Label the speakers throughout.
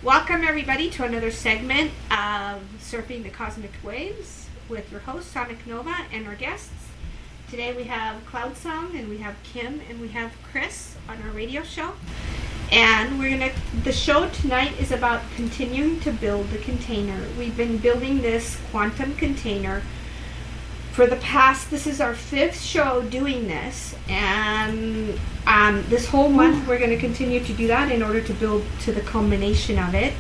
Speaker 1: Welcome everybody to another segment of Surfing the Cosmic Waves with your host Sonic Nova and our guests. Today we have Cloud Song and we have Kim and we have Chris on our radio show. And the show tonight is about continuing to build the container. We've been building this quantum container for the past, this is our 5th show doing this, and this whole month we're going to continue to do that in order to build to the culmination of it.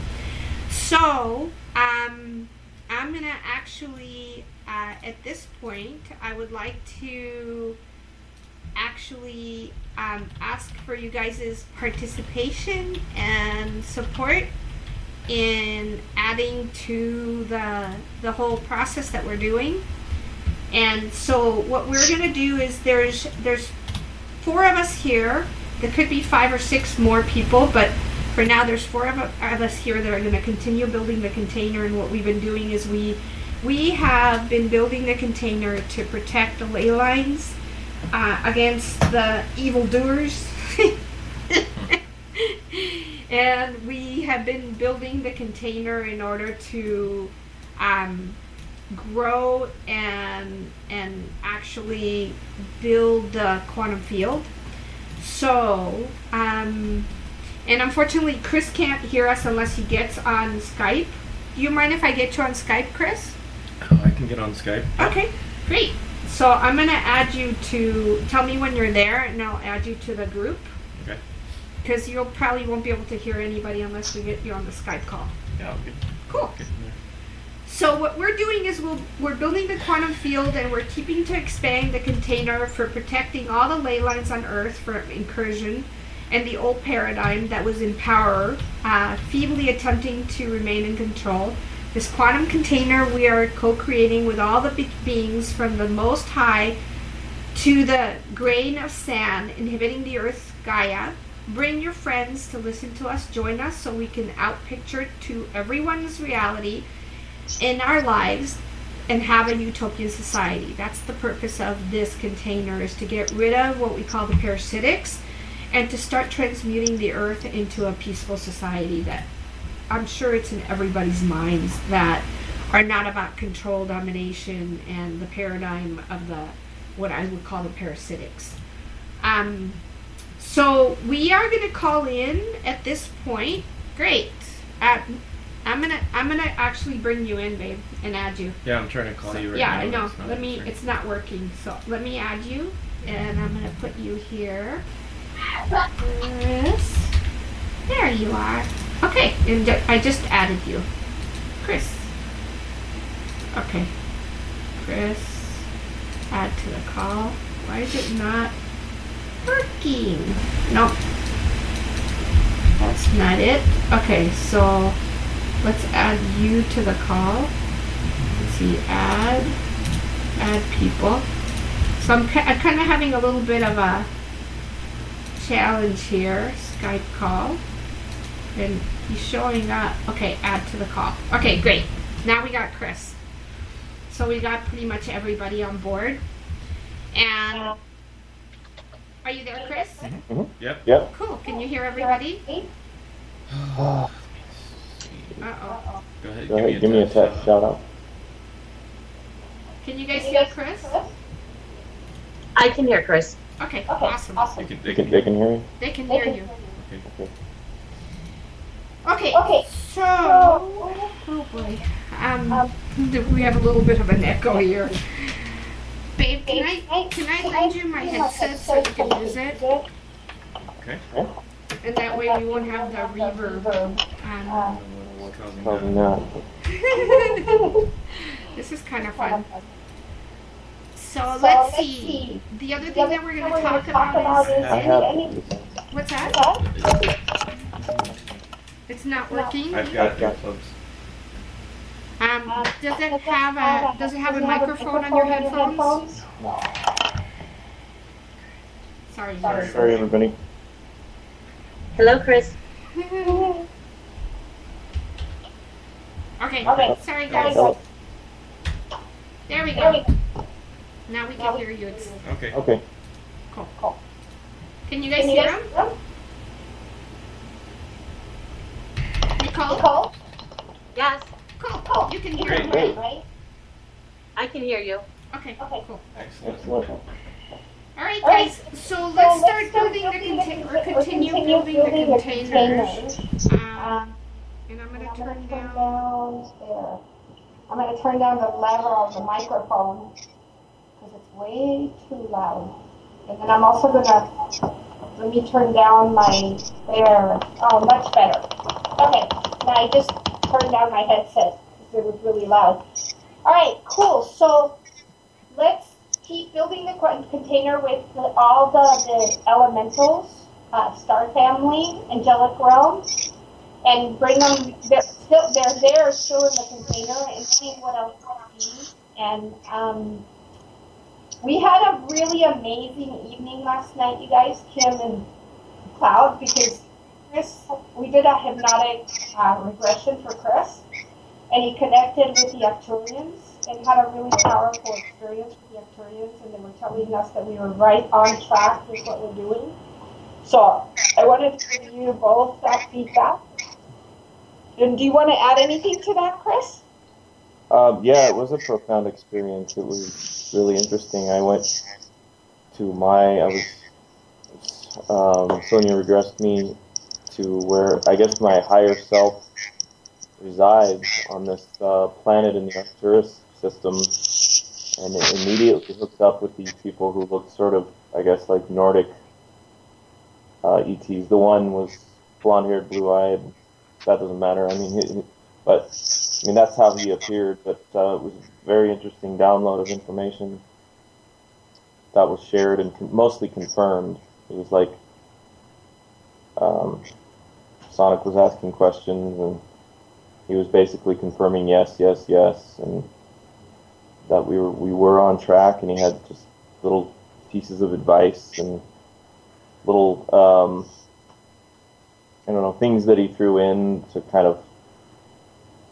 Speaker 1: So I'm going to actually, at this point, I would like to actually ask for you guys' participation and support in adding to the whole process that we're doing. And so what we're going to do is there's 4 of us here. There could be 5 or 6 more people, but for now there's 4 of us here that are going to continue building the container. And what we've been doing is we have been building the container to protect the ley lines against the evildoers. And we have been building the container in order to grow and actually build the quantum field. So and unfortunately Chris can't hear us unless he gets on Skype. Do you mind if I get you on Skype, Chris?
Speaker 2: I can get on Skype.
Speaker 1: Okay, great. So I'm going to add you to, tell me when you're there and I'll add you to the group.
Speaker 2: Okay.
Speaker 1: Because you probably won't be able to hear anybody unless we get you on the Skype call.
Speaker 2: Yeah, okay.
Speaker 1: Cool.
Speaker 2: Okay.
Speaker 1: So what we're doing is we're building the quantum field and we're keeping to expand the container for protecting all the ley lines on Earth from incursion and the old paradigm that was in power, feebly attempting to remain in control. This quantum container we are co-creating with all the beings from the Most High to the grain of sand, inhabiting the Earth Gaia. Bring your friends to listen to us, join us so we can outpicture to everyone's reality in our lives and have a utopian society. That's the purpose of this container, is to get rid of what we call the parasitics and to start transmuting the earth into a peaceful society that I'm sure it's in everybody's minds, that are not about control, domination, and the paradigm of the what I would call the parasitics. So we are going to call in at this point. Great. I'm gonna actually bring you in, babe, and add you.
Speaker 2: Yeah, I'm trying to call you right
Speaker 1: yeah,
Speaker 2: now.
Speaker 1: Yeah, I know. It's not working. So let me add you, and I'm gonna put you here. Chris, there you are. Okay, and I just added you, Chris. Okay, Chris, add to the call. Why is it not working? Nope, that's not it. Okay, so let's add you to the call. Let's see, add people. So I'm kind of having a little bit of a challenge here. Skype call. And he's showing up. Okay, add to the call. Okay, great. Now we got Chris. So we got pretty much everybody on board. And are you there, Chris?
Speaker 2: Mm-hmm. Yep.
Speaker 3: Yep.
Speaker 1: Cool. Can you hear everybody? Uh-oh.
Speaker 2: Go ahead,
Speaker 3: give me a text shout out.
Speaker 1: Can you guys hear Chris?
Speaker 4: I can hear Chris.
Speaker 1: Okay, awesome.
Speaker 2: They can hear you?
Speaker 1: They can hear you.
Speaker 3: Okay.
Speaker 1: Okay, so, oh boy, we have a little bit of an echo here. Babe, can I lend you my headset so you can use it?
Speaker 2: Okay.
Speaker 1: And that way we won't have the reverb.
Speaker 3: Probably not.
Speaker 1: This is kind of fun. So let's see. The other thing that we're going to talk about is... What's that? It's not working?
Speaker 2: I've got earplugs.
Speaker 1: Does it have a microphone on your headphones?
Speaker 3: No.
Speaker 1: Sorry.
Speaker 3: Sorry, everybody.
Speaker 4: Hello, Chris.
Speaker 1: Okay. Sorry, guys. There we go. Now we can hear you.
Speaker 2: Okay.
Speaker 1: Cool. Can you guys hear them? Nicole?
Speaker 4: Yes,
Speaker 1: Cool. You can hear
Speaker 2: Great.
Speaker 1: me.
Speaker 3: Right?
Speaker 4: I can hear you.
Speaker 1: Okay, cool.
Speaker 2: Excellent.
Speaker 3: Excellent.
Speaker 1: All right, guys. So let's start building continue building the containers. And I'm going to turn down
Speaker 3: there. I'm going to turn down the level of the microphone because it's way too loud. And then I'm also going to, let me turn down my, there. Oh, much better. Okay, now I just turned down my headset because it was really loud. All right, cool. So let's keep building the container with all the elementals, star family, angelic realm, and bring them. They're there still in the container, and see what else we see. And we had a really amazing evening last night, you guys, Kim and Cloud, because we did a hypnotic regression for Chris, and he connected with the Arcturians and had a really powerful experience with the Arcturians, and they were telling us that we were right on track with what we're doing. So I wanted to give you both that feedback. And do you want to add anything to that, Chris?
Speaker 2: Yeah, it was a profound experience. It was really interesting. I went to Sonia regressed me to where I guess my higher self resides on this planet in the Arcturus system, and it immediately hooked up with these people who looked sort of, I guess, like Nordic ETs. The one was blonde-haired, blue-eyed. That doesn't matter. I mean, that's how he appeared. But it was a very interesting download of information that was shared and mostly confirmed. It was like Sonic was asking questions, and he was basically confirming yes, yes, yes, and that we were on track. And he had just little pieces of advice and little I don't know, things that he threw in to kind of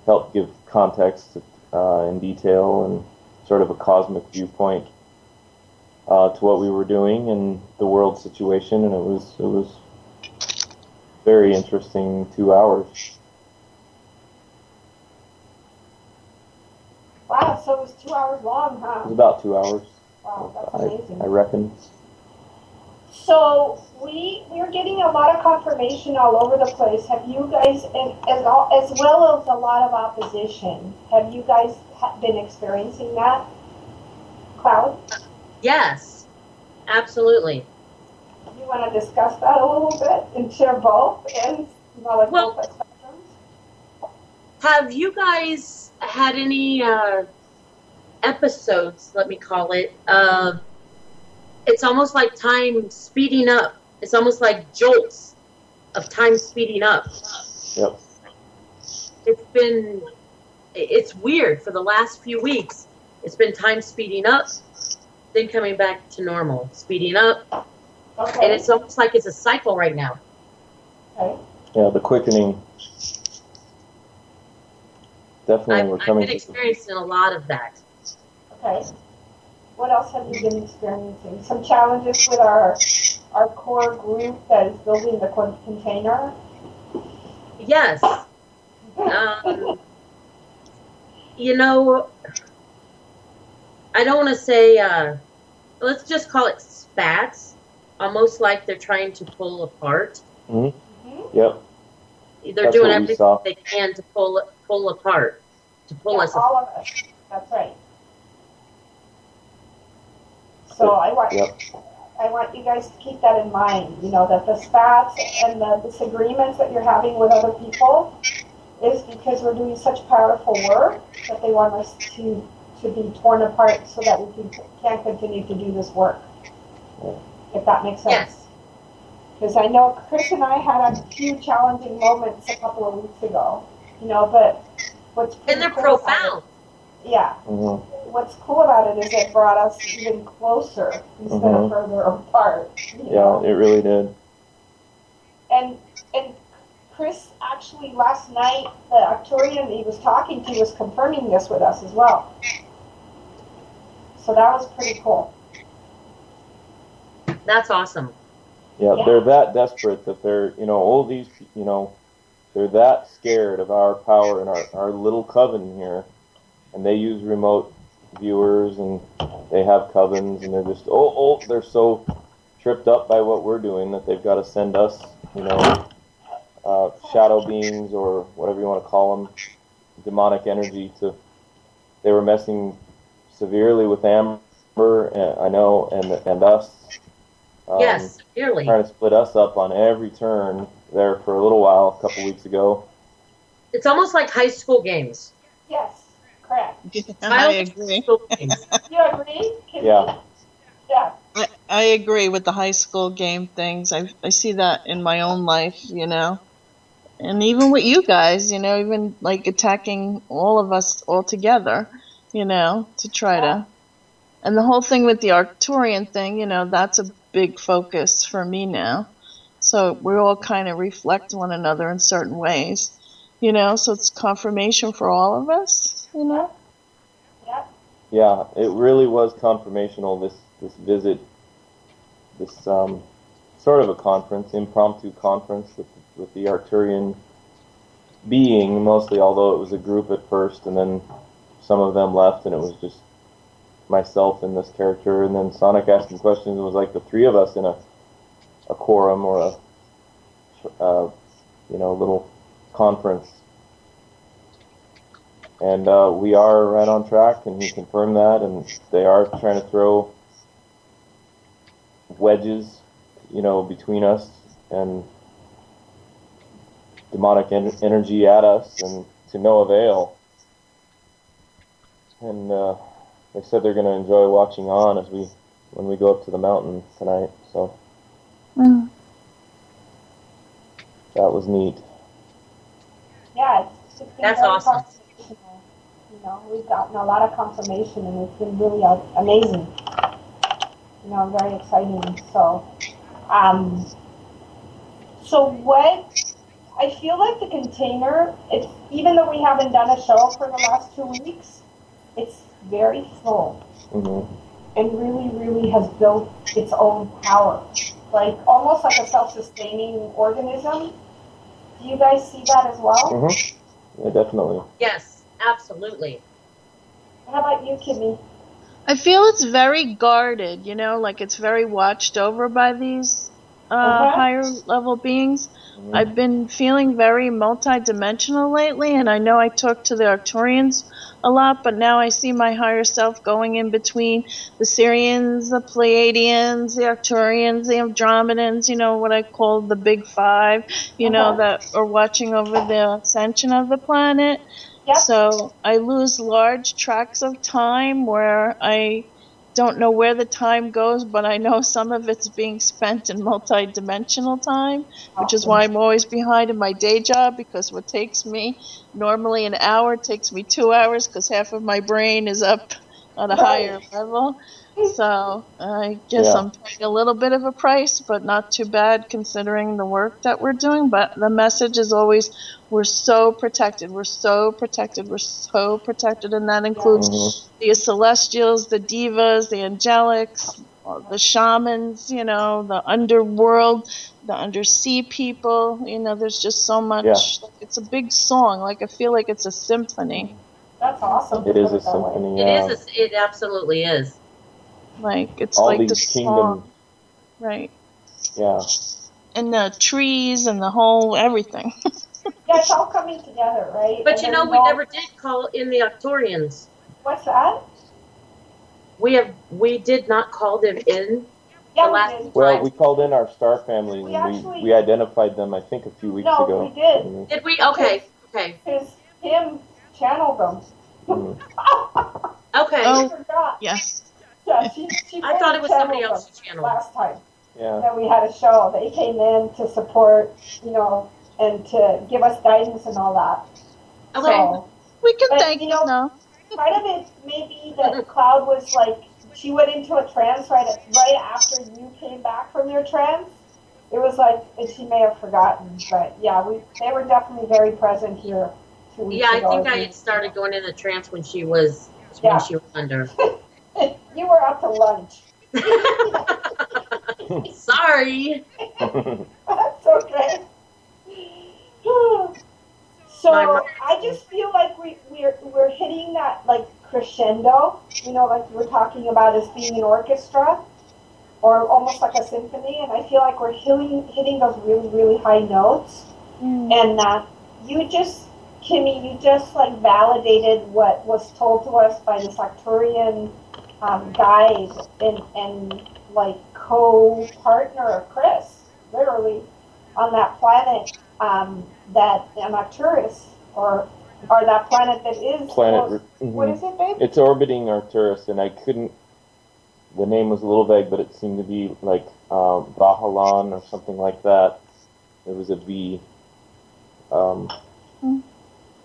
Speaker 2: help give context in detail and sort of a cosmic viewpoint to what we were doing and the world situation, and it was very interesting 2 hours.
Speaker 3: Wow, so it was 2 hours long, huh?
Speaker 2: It was about 2 hours.
Speaker 3: Wow, that's amazing.
Speaker 2: I reckon.
Speaker 3: So we're getting a lot of confirmation all over the place. Have you guys, as well as a lot of opposition, have you guys been experiencing that, Cloud?
Speaker 4: Yes, absolutely.
Speaker 3: You want to discuss that a little bit and share both ends, both spectrums?
Speaker 4: Have you guys had any episodes, let me call it, it's almost like time speeding up. It's almost like jolts of time speeding up.
Speaker 2: Yep.
Speaker 4: It's weird. For the last few weeks, it's been time speeding up, then coming back to normal, speeding up.
Speaker 3: Okay.
Speaker 4: And it's almost like it's a cycle right now.
Speaker 3: Okay.
Speaker 2: Yeah, the quickening. Definitely, we're coming.
Speaker 4: I've been experiencing a lot of that.
Speaker 3: Okay. What else have you been experiencing? Some challenges with our core group that is building the container?
Speaker 4: Yes. You know, I don't want to say, let's just call it spats, almost like they're trying to pull apart.
Speaker 2: Mm-hmm. Yep.
Speaker 4: They're
Speaker 2: That's
Speaker 4: doing
Speaker 2: what we
Speaker 4: everything
Speaker 2: saw.
Speaker 4: they can to pull apart, to pull us apart.
Speaker 3: All of us. That's right. So I want you guys to keep that in mind, you know, that the spats and the disagreements that you're having with other people is because we're doing such powerful work that they want us to be torn apart so that we can continue to do this work, if that makes sense.
Speaker 4: Yes.
Speaker 3: Because I know Chris and I had a few challenging moments a couple of weeks ago, you know, but what's pretty
Speaker 4: And they're
Speaker 3: cool about
Speaker 4: profound.
Speaker 3: yeah.
Speaker 2: Mm-hmm.
Speaker 3: What's cool about it is it brought us even closer instead of further apart. You know?
Speaker 2: Yeah, it really did.
Speaker 3: And Chris actually last night, the Arcturian he was talking to was confirming this with us as well. So that was pretty cool.
Speaker 4: That's awesome.
Speaker 2: Yeah, they're that desperate that they're, all these, they're that scared of our power and our little coven here, and they use remote viewers and they have covens, and they're just they're so tripped up by what we're doing that they've got to send us, shadow beings or whatever you want to call them, demonic energy to. They were messing severely with Amber, I know, and us.
Speaker 4: Yes, severely.
Speaker 2: Trying to split us up on every turn there for a little while, a couple weeks ago.
Speaker 4: It's almost like high school games.
Speaker 3: Yes, correct.
Speaker 5: I agree.
Speaker 3: You agree?
Speaker 2: Yeah.
Speaker 3: Yeah.
Speaker 5: I agree with the high school game things. I see that in my own life, and even with you guys, even like attacking all of us all together, to try to. And the whole thing with the Arcturian thing, that's a big focus for me now. So we all kind of reflect one another in certain ways, so it's confirmation for all of us,
Speaker 3: Yeah.
Speaker 2: Yeah, it really was confirmational, this visit, this sort of a conference, impromptu conference with the Arcturian being mostly, although it was a group at first, and then some of them left, and it was just myself and this character, and then Sonic asking questions. It was like the three of us in a quorum or a little conference. And we are right on track, and he confirmed that, and they are trying to throw wedges, between us and demonic energy at us, and to no avail. And they said they're going to enjoy watching on when we go up to the mountain tonight. So that was neat.
Speaker 3: Yeah, it's been
Speaker 4: That's
Speaker 3: very
Speaker 4: awesome.
Speaker 3: We've gotten a lot of confirmation, and it's been really amazing. Very exciting. So what? I feel like the container. It's even though we haven't done a show for the last 2 weeks, it's very full, and really, really has built its own power, like almost like a self-sustaining organism. Do you guys see that as well?
Speaker 2: Yeah, definitely.
Speaker 4: Yes, absolutely.
Speaker 3: How about you, Kimmy?
Speaker 5: I feel it's very guarded, like it's very watched over by these higher level beings. I've been feeling very multi-dimensional lately, and I know I talk to the Arcturians a lot, but now I see my higher self going in between the Syrians, the Pleiadians, the Arcturians, the Andromedans, what I call the Big Five, that are watching over the ascension of the planet.
Speaker 3: Yep.
Speaker 5: So I lose large tracts of time where I don't know where the time goes, but I know some of it's being spent in multi-dimensional time, which is why I'm always behind in my day job, because what takes me normally an hour takes me 2 hours, because half of my brain is up on a higher level. So I guess I'm paying a little bit of a price, but not too bad considering the work that we're doing. But the message is always, we're so protected, we're so protected, we're so protected. And that includes the celestials, the divas, the angelics, the shamans, the underworld, the undersea people. There's just so much. Yeah. It's a big song. Like, I feel like it's a symphony.
Speaker 3: That's awesome.
Speaker 2: It is a symphony. Yeah.
Speaker 4: It absolutely is.
Speaker 5: Like, it's
Speaker 2: all
Speaker 5: like
Speaker 2: these
Speaker 5: the
Speaker 2: kingdoms.
Speaker 5: song. Right.
Speaker 2: Yeah.
Speaker 5: And the trees and the whole everything.
Speaker 3: Yeah, it's all coming together, right?
Speaker 4: But we never did call in the Arcturians.
Speaker 3: What's that?
Speaker 4: We did not call them in.
Speaker 3: Yeah,
Speaker 4: the last
Speaker 3: we did.
Speaker 2: Well, we called in our star family, and we identified them, I think, a few weeks ago.
Speaker 3: No, we did.
Speaker 4: Did we? Okay.
Speaker 3: Because Kim channeled them.
Speaker 4: Okay.
Speaker 5: Oh,
Speaker 3: I forgot.
Speaker 5: yes.
Speaker 3: Yeah, she
Speaker 4: I thought it was somebody else's channel.
Speaker 3: Last time.
Speaker 2: Yeah.
Speaker 3: That we had a show. They came in to support, and to give us guidance and all that.
Speaker 4: Okay.
Speaker 3: So,
Speaker 5: We can
Speaker 3: but,
Speaker 5: thank you now.
Speaker 3: part of it may be that Cloud was like, she went into a trance right after you came back from your trance. It was like, and she may have forgotten, but yeah, they were definitely very present here 2 weeks ago.
Speaker 4: Yeah, I think I had started going in the trance when she was under.
Speaker 3: You were up to lunch.
Speaker 4: Sorry.
Speaker 3: That's okay. So
Speaker 4: mind.
Speaker 3: I just feel like we're hitting that like crescendo, you know, like you were talking about as being an orchestra or almost like a symphony, and I feel like we're hitting those really, really high notes. And Kimmy, you just like validated what was told to us by this Arcturian guide and like co-partner of Chris, literally, on that planet that Arcturus, or that planet that is
Speaker 2: Planet.
Speaker 3: what is it, babe?
Speaker 2: It's orbiting Arcturus, and I couldn't. The name was a little vague, but it seemed to be like Vahalan or something like that. It was a V.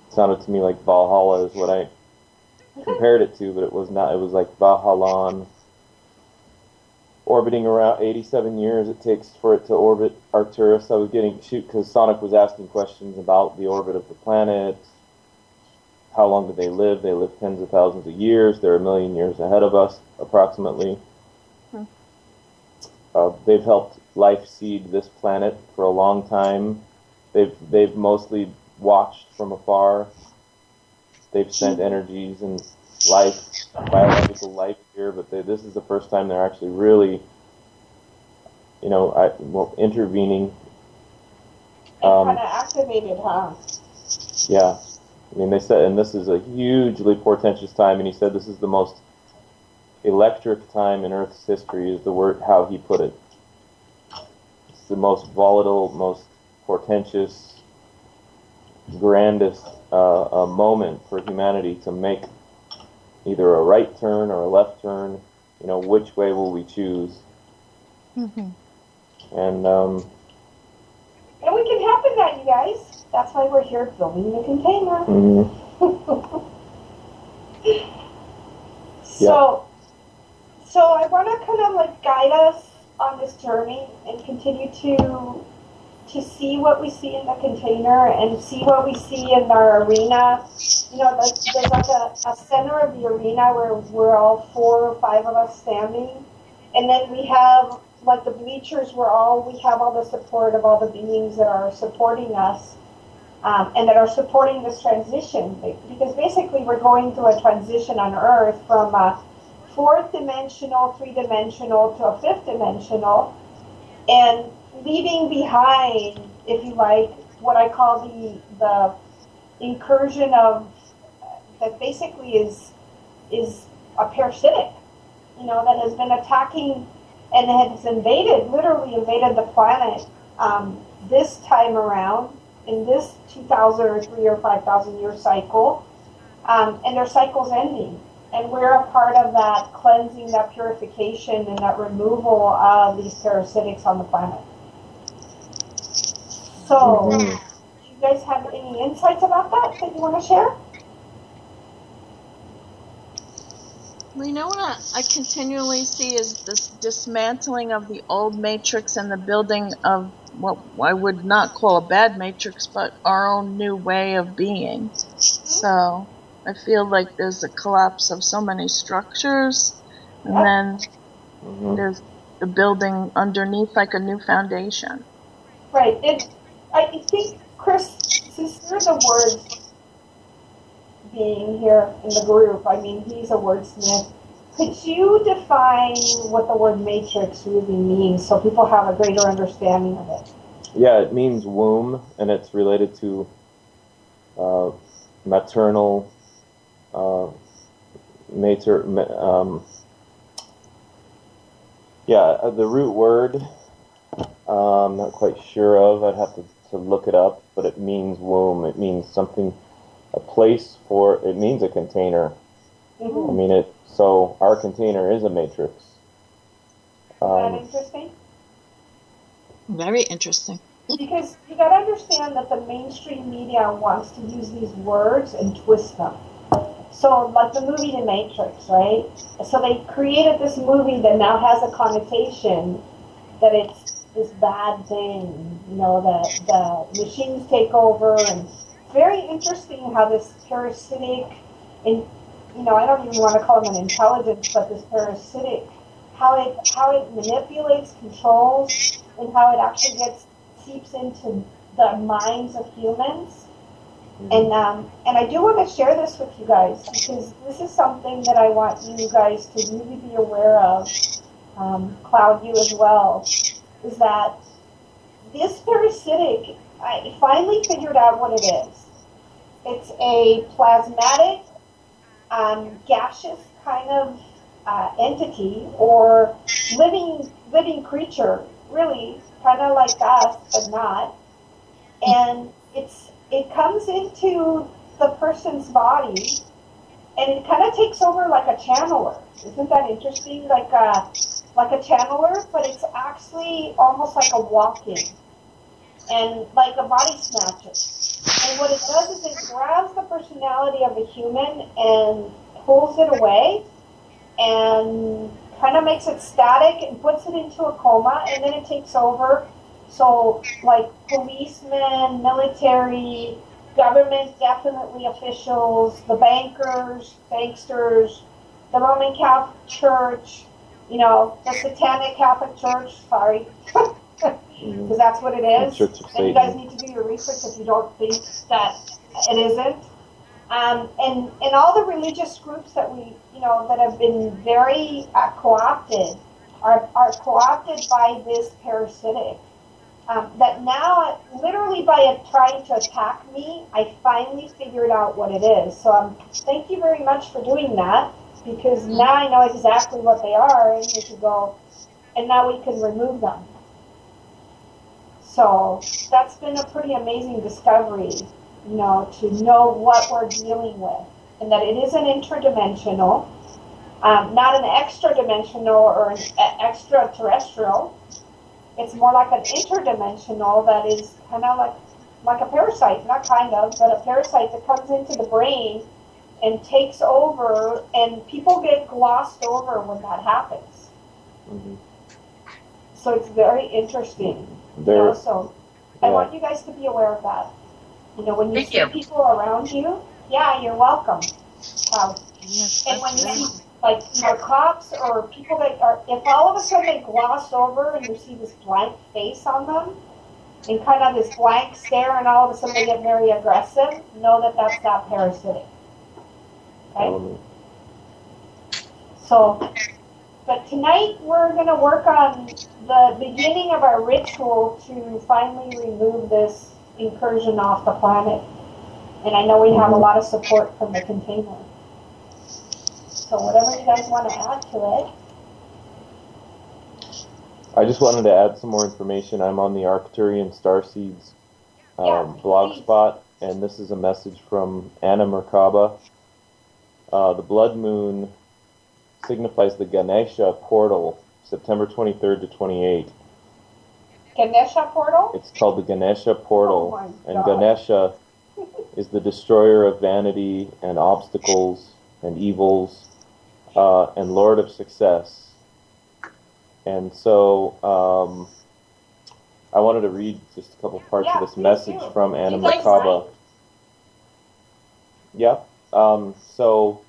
Speaker 2: Sounded to me like Valhalla is what I compared it to, but it was not. It was like Vahalan. Orbiting around 87 years it takes for it to orbit Arcturus. I was because Sonic was asking questions about the orbit of the planet. How long do they live? They live tens of thousands of years. They're 1 million years ahead of us, approximately. They've helped life seed this planet for a long time. They've mostly watched from afar. They've sent energies and biological life here, but this is the first time they're actually really, intervening.
Speaker 3: Kind of activated, huh?
Speaker 2: Yeah. I mean, they said, and this is a hugely portentous time, and he said this is the most electric time in Earth's history, is the word, how he put it. It's the most volatile, most portentous, grandest moment for humanity to make either a right turn or a left turn. Which way will we choose?
Speaker 5: Mm-hmm.
Speaker 2: And
Speaker 3: we can help in that, you guys. That's why we're here building the container.
Speaker 2: Mm-hmm.
Speaker 3: So I want to kind of like guide us on this journey and continue to see what we see in the container and see what we see in our arena. There's like a center of the arena where we're all 4 or 5 of us standing, and then we have like the bleachers where we have all the support of all the beings that are supporting us. And that are supporting this transition, because basically we're going through a transition on Earth from a 4th dimensional, 3-dimensional to a 5th dimensional, and leaving behind, if you like, what I call the incursion of that basically is a parasitic, that has been attacking and has literally invaded the planet this time around, in this 2,000 or 3,000 or 5,000 year cycle, and their cycle's ending. And we're a part of that cleansing, that purification, and that removal of these parasitics on the planet. So, do you guys have any insights about that you want to share?
Speaker 5: Well, what I continually see is this dismantling of the old matrix and the building of what I would not call a bad matrix, but our own new way of being. So I feel like there's a collapse of so many structures, and then there's the building underneath, like a new foundation.
Speaker 3: Right. I think, Chris, since you're the words being here in the group, I mean, he's a wordsmith. Could you define what the word matrix really means so people have a greater understanding of it?
Speaker 2: Yeah, it means womb, and it's related to maternal, the root word, I'm not quite sure of. I'd have to look it up, but it means womb. It means something, it means a container.
Speaker 3: Mm-hmm.
Speaker 2: I mean, so our container is a matrix.
Speaker 3: Is that interesting?
Speaker 5: Very interesting.
Speaker 3: Because you got to understand that the mainstream media wants to use these words and twist them. So, like the movie The Matrix, right? So they created this movie that now has a connotation that it's this bad thing, that the machines take over. And it's very interesting how this parasitic, and I don't even want to call them an intelligence, but this parasitic, how it manipulates, controls, and how it actually seeps into the minds of humans. And I do want to share this with you guys because this is something that I want you guys to really be aware of, Cloud, you as well, is that this parasitic, I finally figured out what it is. It's a plasmatic, gaseous kind of entity or living creature, really, kind of like us, but not. And it comes into the person's body, and it kind of takes over like a channeler. Isn't that interesting? Like a channeler, but it's actually almost like a walk-in, and like a body snatcher. And what it does is it grabs the personality of a human and pulls it away, and kind of makes it static and puts it into a coma, and then it takes over. So, like policemen, military, government, definitely officials, the bankers, banksters, the Roman Catholic Church, you know, the Satanic Catholic Church, sorry, because that's what it is. And you guys need to do your research if you don't think that it isn't. And all the religious groups that that have been very co-opted are co-opted by this parasitic. That now, literally by it trying to attack me, I finally figured out what it is. So thank you very much for doing that, because now I know exactly what they are, and we can go, and now we can remove them. So that's been a pretty amazing discovery, to know what we're dealing with, and that it isn't interdimensional, not an extra-dimensional or an extraterrestrial. It's more like an interdimensional that is kind of like a parasite, not kind of, but a parasite that comes into the brain and takes over, and people get glossed over when that happens. Mm-hmm. So it's very interesting. So I want you guys to be aware of that. When you see people around you, yeah, you're welcome.
Speaker 5: Yes,
Speaker 3: and when you see cops or people that are, if all of a sudden they gloss over and you see this blank face on them and kind of this blank stare, and all of a sudden they get very aggressive, know that that's that parasitic. Okay? So, but tonight we're going to work on the beginning of our ritual to finally remove this incursion off the planet. And I know we have a lot of support from the container. So whatever you guys want to add to it.
Speaker 2: I just wanted to add some more information. I'm on the Arcturian Starseeds blog spot, and this is a message from Anna Merkaba. The blood moon signifies the Ganesha Portal, September 23rd to 28th.
Speaker 3: Ganesha Portal?
Speaker 2: It's called the Ganesha Portal,
Speaker 3: oh
Speaker 2: and Ganesha is the destroyer of vanity and obstacles and evils, and Lord of Success. And so I wanted to read just a couple parts of this message from Anna Merkaba. Yeah. So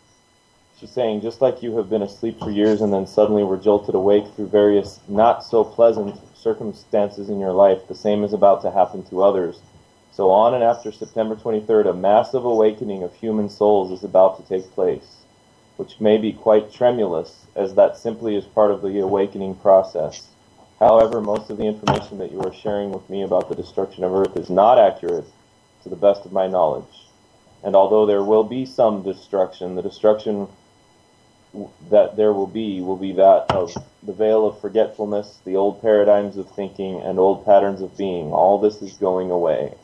Speaker 2: she's saying, just like you have been asleep for years and then suddenly were jolted awake through various not so pleasant circumstances in your life, the same is about to happen to others. So on and after September 23rd, a massive awakening of human souls is about to take place, which may be quite tremulous, as that simply is part of the awakening process. However, most of the information that you are sharing with me about the destruction of Earth is not accurate to the best of my knowledge. And although there will be some destruction, the destruction that there will be that of the veil of forgetfulness, the old paradigms of thinking, and old patterns of being. All this is going away.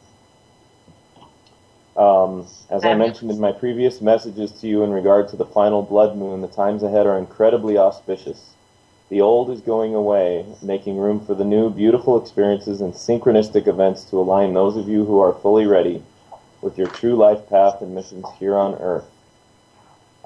Speaker 2: As I mentioned in my previous messages to you in regard to the final blood moon, the times ahead are incredibly auspicious. The old is going away, making room for the new, beautiful experiences and synchronistic events to align those of you who are fully ready with your true life path and missions here on Earth.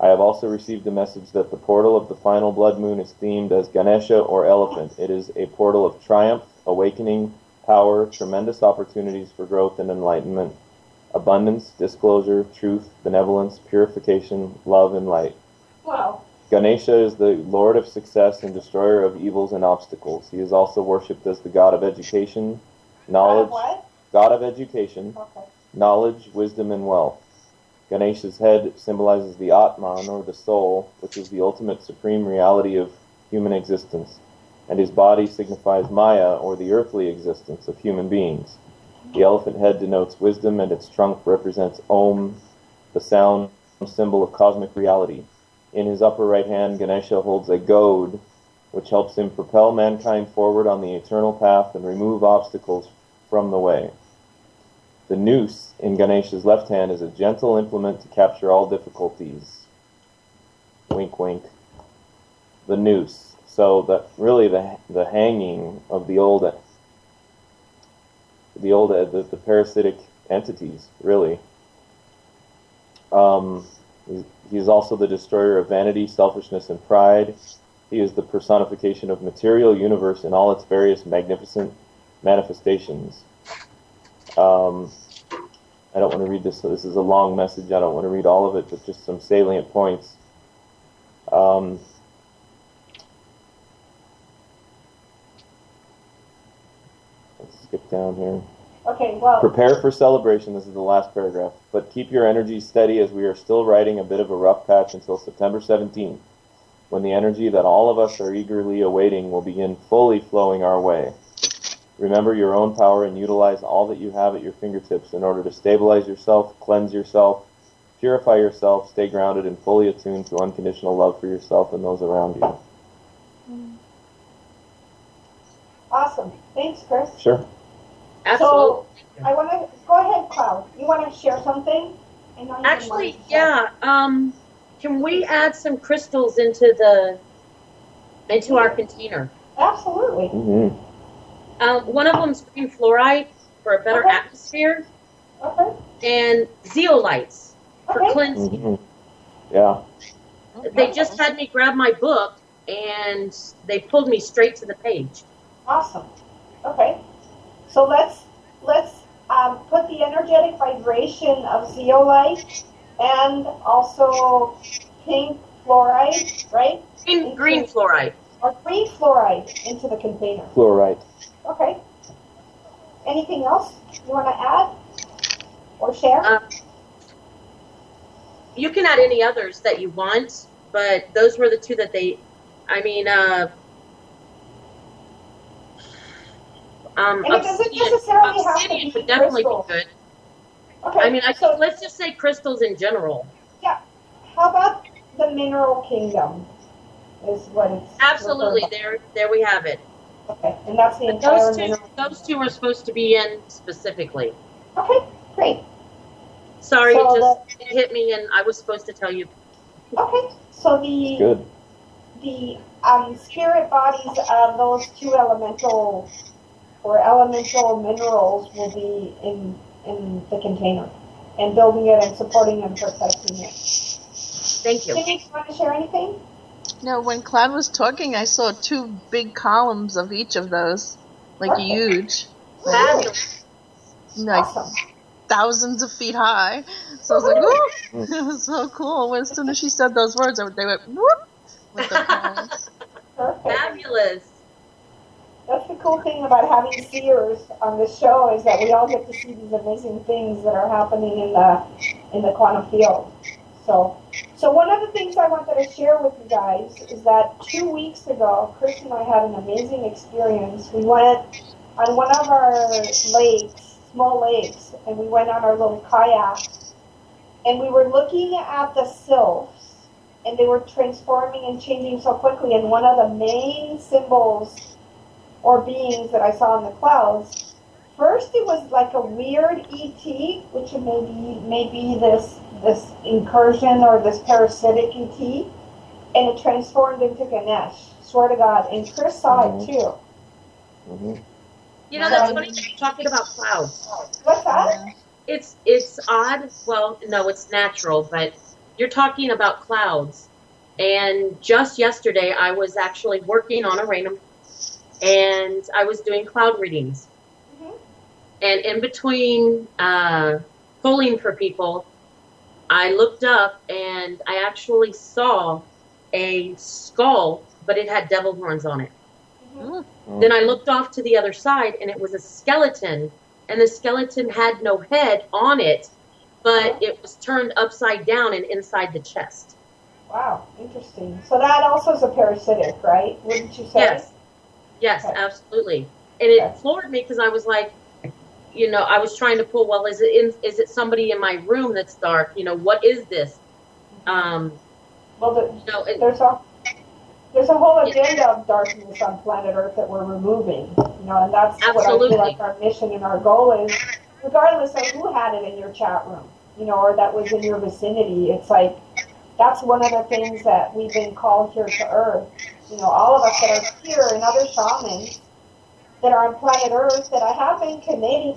Speaker 2: I have also received a message that the portal of the final blood moon is themed as Ganesha or elephant. It is a portal of triumph, awakening, power, tremendous opportunities for growth and enlightenment, abundance, disclosure, truth, benevolence, purification, love, and light.
Speaker 3: Wow.
Speaker 2: Ganesha is the Lord of Success and destroyer of evils and obstacles. He is also worshipped as the god of education, knowledge,
Speaker 3: what?
Speaker 2: God of education, knowledge, wisdom, and wealth. Ganesha's head symbolizes the Atman, or the soul, which is the ultimate supreme reality of human existence, and his body signifies Maya, or the earthly existence of human beings. The elephant head denotes wisdom, and its trunk represents Om, the sound symbol of cosmic reality. In his upper right hand, Ganesha holds a goad, which helps him propel mankind forward on the eternal path and remove obstacles from the way. The noose in Ganesha's left hand is a gentle implement to capture all difficulties. Wink, wink. The noose. So that really the hanging of the parasitic entities, really. He's also the destroyer of vanity, selfishness, and pride. He is the personification of material universe in all its various magnificent manifestations. I don't want to read this, so this is a long message. I don't want to read all of it, but just some salient points. Let's skip down here.
Speaker 3: Okay, well.
Speaker 2: Prepare for celebration. This is the last paragraph. But keep your energy steady, as we are still riding a bit of a rough patch until September 17th, when the energy that all of us are eagerly awaiting will begin fully flowing our way. Remember your own power and utilize all that you have at your fingertips in order to stabilize yourself, cleanse yourself, purify yourself, stay grounded and fully attuned to unconditional love for yourself and those around you.
Speaker 3: Awesome. Thanks, Chris.
Speaker 2: Sure.
Speaker 4: Absolutely.
Speaker 3: So, I want to go ahead, Cloud. You want to share something?
Speaker 4: Actually, yeah. Can we add some crystals into our container?
Speaker 3: Absolutely.
Speaker 2: Mm-hmm.
Speaker 4: One of them's green fluoride for a better atmosphere, and zeolites for cleansing.
Speaker 2: Mm-hmm. Yeah.
Speaker 4: They just had me grab my book, and they pulled me straight to the page.
Speaker 3: Awesome. Okay. So let's put the energetic vibration of zeolite and also pink fluoride, right?
Speaker 4: Green fluoride.
Speaker 3: Or green fluoride into the container.
Speaker 2: Fluoride.
Speaker 3: Okay. Anything else you want to add or share?
Speaker 4: You can add any others that you want, but those were the two that obsidian would definitely be good.
Speaker 3: Okay.
Speaker 4: I mean, let's just say crystals in general.
Speaker 3: Yeah. How about the mineral kingdom? Is what it's
Speaker 4: absolutely there we have it.
Speaker 3: Okay, and that's the entire
Speaker 4: those two are supposed to be in specifically.
Speaker 3: Okay, great.
Speaker 4: Sorry, it hit me, and I was supposed to tell you.
Speaker 3: Okay, so the spirit bodies of those two elemental minerals will be in the container, and building it and supporting and protecting it.
Speaker 4: Thank you.
Speaker 3: Cindy, do you want to share anything?
Speaker 5: No, when Cloud was talking, I saw 2 big columns of each of those, like huge, like thousands of feet high. So I was like, "Ooh!" It was so cool. As soon as she said those words, they went whoop with their columns.
Speaker 4: Fabulous.
Speaker 3: That's the cool thing about having seers on the show, is that we all get to see these amazing things that are happening in the quantum field. So one of the things I wanted to share with you guys is that 2 weeks ago, Chris and I had an amazing experience. We went on one of our lakes, small lakes, and we went on our little kayak, and we were looking at the sylphs, and they were transforming and changing so quickly, and one of the main symbols or beings that I saw in the clouds, first it was like a weird ET, which may be this incursion or this parasitic ET, and it transformed into Ganesh. Swear to God. And Chris saw it too.
Speaker 2: Mm-hmm.
Speaker 4: You know, that's funny that you're talking about clouds.
Speaker 3: What's that?
Speaker 4: It's odd. Well, no, it's natural, but you're talking about clouds. And just yesterday, I was actually working on a random, and I was doing cloud readings. Mm-hmm. And in between pulling for people, I looked up and I actually saw a skull, but it had devil horns on it. Mm-hmm. Then I looked off to the other side, and it was a skeleton and the skeleton had no head on it, but it was turned upside down and inside the chest.
Speaker 3: Wow, interesting. So that also is a parasitic, right? Wouldn't you say?
Speaker 4: Yes,
Speaker 3: Okay.
Speaker 4: absolutely. And it floored me because I was like, you know, I was trying to pull, well, is it somebody in my room that's dark? You know, what is this?
Speaker 3: Well,
Speaker 4: there's
Speaker 3: a whole agenda of darkness on planet Earth that we're removing, you know, and that's what I feel like our mission and our goal is, regardless of who had it in your chat room, you know, or that was in your vicinity. It's like, that's one of the things that we've been called here to Earth. You know, all of us that are here and other shamans that are on planet Earth that I have been connecting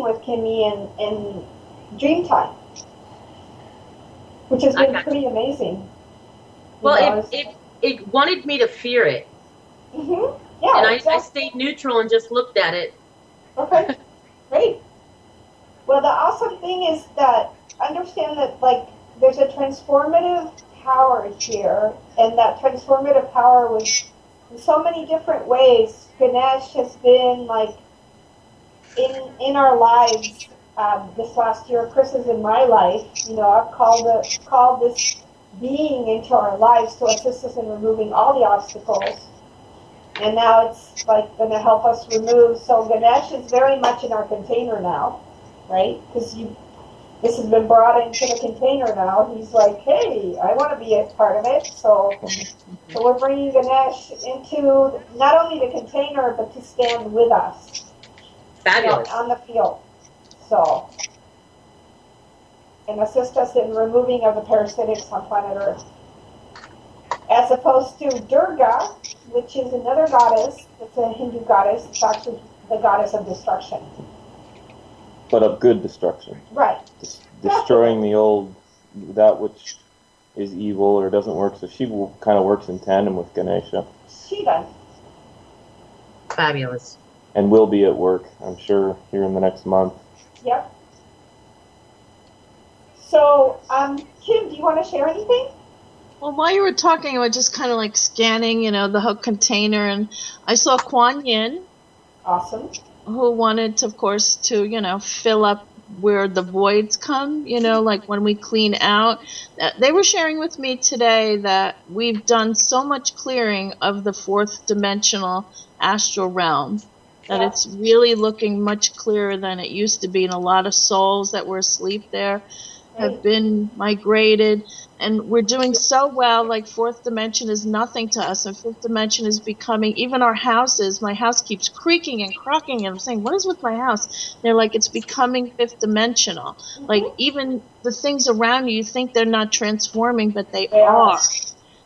Speaker 3: with Kimmy in dream time, which has been pretty amazing.
Speaker 4: Well, it wanted me to fear it.
Speaker 3: Mm-hmm. Yeah,
Speaker 4: and
Speaker 3: exactly.
Speaker 4: I stayed neutral and just looked at it.
Speaker 3: Okay, great. Well, the awesome thing is that understand that, like, there's a transformative power here, and that transformative power was in so many different ways. Ganesh has been, like, in our lives this last year. Chris is in my life. You know, I've called this being into our lives to assist us in removing all the obstacles. And now it's like going to help us remove. So Ganesh is very much in our container now, right? Because this has been brought into the container now. He's like, hey, I want to be a part of it. So we're bringing Ganesh into not only the container, but to stand with us.
Speaker 4: Fabulous.
Speaker 3: You know, on the field. So, and assist us in removing of the parasitics on planet Earth. As opposed to Durga, which is another goddess. It's a Hindu goddess. It's actually the goddess of destruction.
Speaker 2: But of good destruction.
Speaker 3: Right.
Speaker 2: Destroying the old, that which is evil or doesn't work. So she kind of works in tandem with Ganesha.
Speaker 3: She does.
Speaker 4: Fabulous.
Speaker 2: And will be at work, I'm sure, here in the next month.
Speaker 3: Yep. So, Kim, do you want to share anything?
Speaker 5: Well, while you were talking, I was just kind of like scanning, you know, the whole container, and I saw Kuan Yin.
Speaker 3: Awesome.
Speaker 5: Who wanted to, of course, to, you know, fill up where the voids come, you know, like when we clean out. They were sharing with me today that we've done so much clearing of the fourth dimensional astral realm that it's really looking much clearer than it used to be, and a lot of souls that were asleep there have been migrated, and we're doing so well. Like, fourth dimension is nothing to us, and fifth dimension is becoming, even our houses, my house keeps creaking and cracking, and I'm saying, what is with my house? They're like, it's becoming fifth dimensional. Like, even the things around you think they're not transforming, but they are.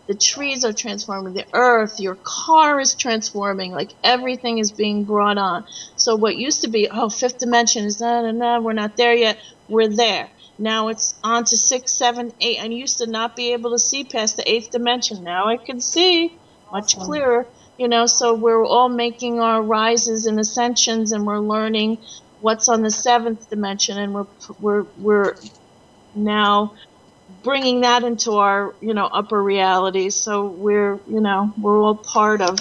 Speaker 5: The trees are transforming, the earth, your car is transforming, like everything is being brought on. So what used to be, oh, fifth dimension is no, we're not there yet, we're there. Now it's on to 6, 7, 8. I used to not be able to see past the 8th dimension. Now I can see much clearer, you know, so we're all making our rises and ascensions, and we're learning what's on the 7th dimension, and we're now bringing that into our, you know, upper realities. So we're, you know, we're all part of,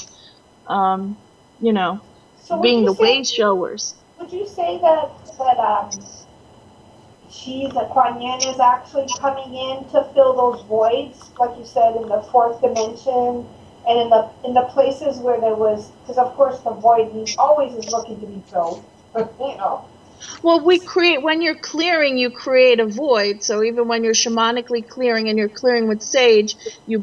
Speaker 5: you know, so being the way showers.
Speaker 3: Would you say that Kuan Yin is actually coming in to fill those voids, like you said, in the fourth dimension, and in the places where there was, because of course the void always is looking to be filled, you know.
Speaker 5: Well, when you're clearing, you create a void. So even when you're shamanically clearing and you're clearing with sage, you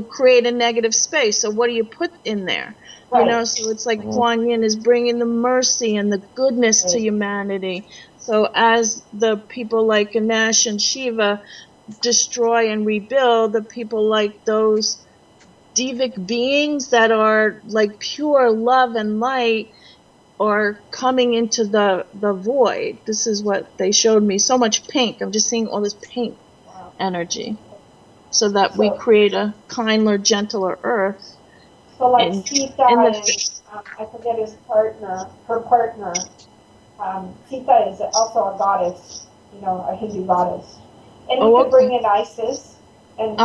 Speaker 5: create a negative space. So what do you put in there? Right. You know, so it's like Kuan Yin is bringing the mercy and the goodness to humanity. So as the people like Ganesh and Shiva destroy and rebuild, the people like those devic beings that are like pure love and light are coming into the void. This is what they showed me. So much pink. I'm just seeing all this pink energy. So that we create a kinder, gentler earth.
Speaker 3: So like Sita and I forget her partner. Sita is also a goddess, you know, a Hindu goddess. And you could bring in Isis and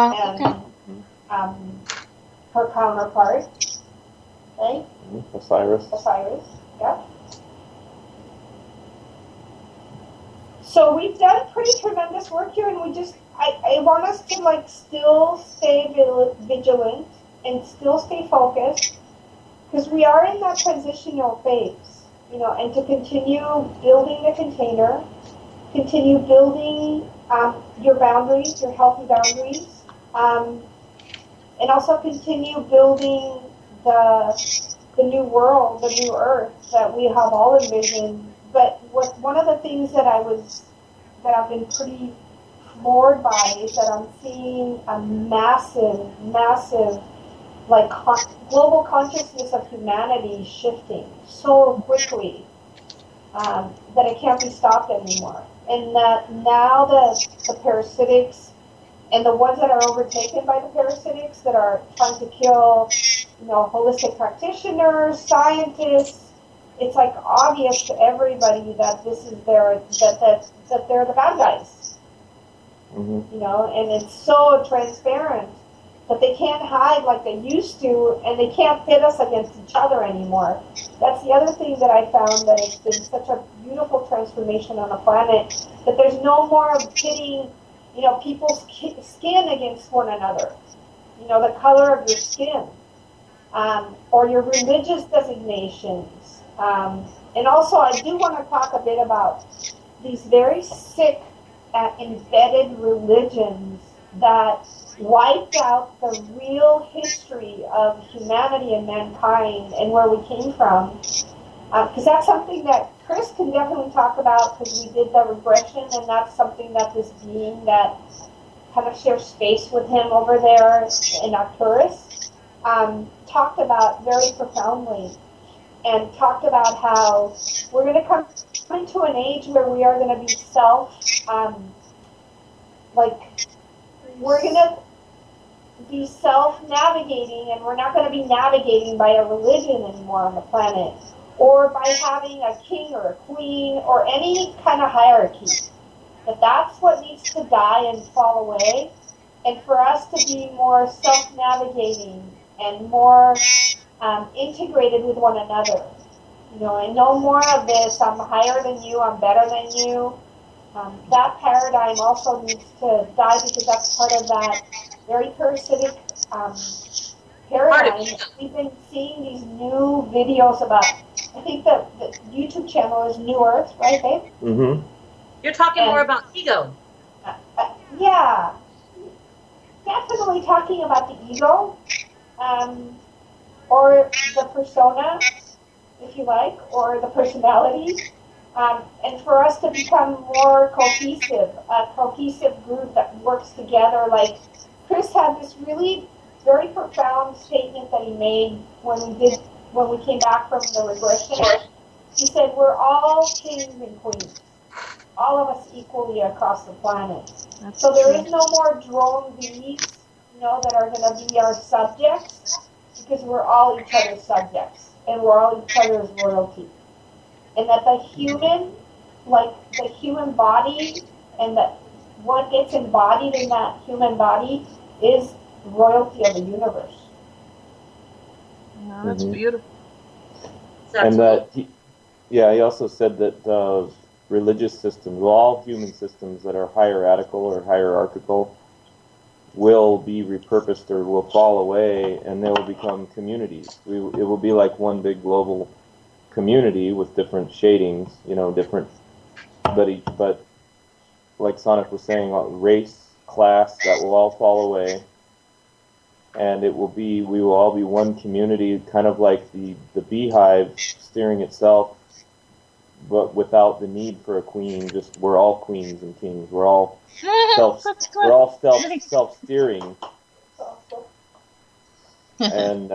Speaker 3: her counterpart, right?
Speaker 2: Osiris.
Speaker 3: Yeah. So we've done pretty tremendous work here, and I want us to like still stay vigilant and still stay focused, because we are in that transitional phase, and to continue building the container, continue building your boundaries, your healthy boundaries, and also continue building the new world, the new Earth that we have all envisioned. But one of the things that I've been pretty floored by is that I'm seeing a massive, like global consciousness of humanity shifting so quickly that it can't be stopped anymore. And that now the parasitics and the ones that are overtaken by the parasitics that are trying to kill, holistic practitioners, scientists, it's like obvious to everybody that this is that they're the bad guys.
Speaker 2: Mm-hmm.
Speaker 3: And it's so transparent that they can't hide like they used to, and they can't pit us against each other anymore. That's the other thing that I found, that it's been such a beautiful transformation on the planet, that there's no more of pitting, people's skin against one another. The color of your skin, or your religious designations. And also, I do want to talk a bit about these very sick, embedded religions that wiped out the real history of humanity and mankind and where we came from. Because that's something that Chris can definitely talk about, because we did the regression, and that's something that this being that kind of shares space with him over there in Arcturus talked about very profoundly. And talked about how we're going to come into an age where we are going to be we're going to be self-navigating, and we're not going to be navigating by a religion anymore on the planet, or by having a king or a queen or any kind of hierarchy. That's what needs to die and fall away, and for us to be more self-navigating and more integrated with one another, and no more of this, I'm higher than you, I'm better than you. That paradigm also needs to die, because that's part of that very parasitic paradigm. We've been seeing these new videos about, I think the YouTube channel is New Earth, right, babe?
Speaker 2: Mm-hmm.
Speaker 4: You're talking more about ego.
Speaker 3: Yeah. Definitely talking about the ego. Or the persona, if you like, or the personality, and for us to become more cohesive, a cohesive group that works together. Like Chris had this really very profound statement that he made when we came back from the regression. He said, we're all kings and queens, all of us equally across the planet. So there is no more drone bees, that are going to be our subjects, because we're all each other's subjects, and we're all each other's royalty. And that the human body, and that what gets embodied in that human body is royalty of the universe.
Speaker 5: Yeah, that's beautiful.
Speaker 2: And that, he also said that religious systems, all human systems that are hierarchical or hierarchical, will be repurposed or will fall away, and they will become communities. It will be like one big global community with different shadings, different, but like Sonic was saying, race, class, that will all fall away, and we will all be one community, kind of like the beehive steering itself, but without the need for a queen. Just we're all queens and kings. We're all self-steering, and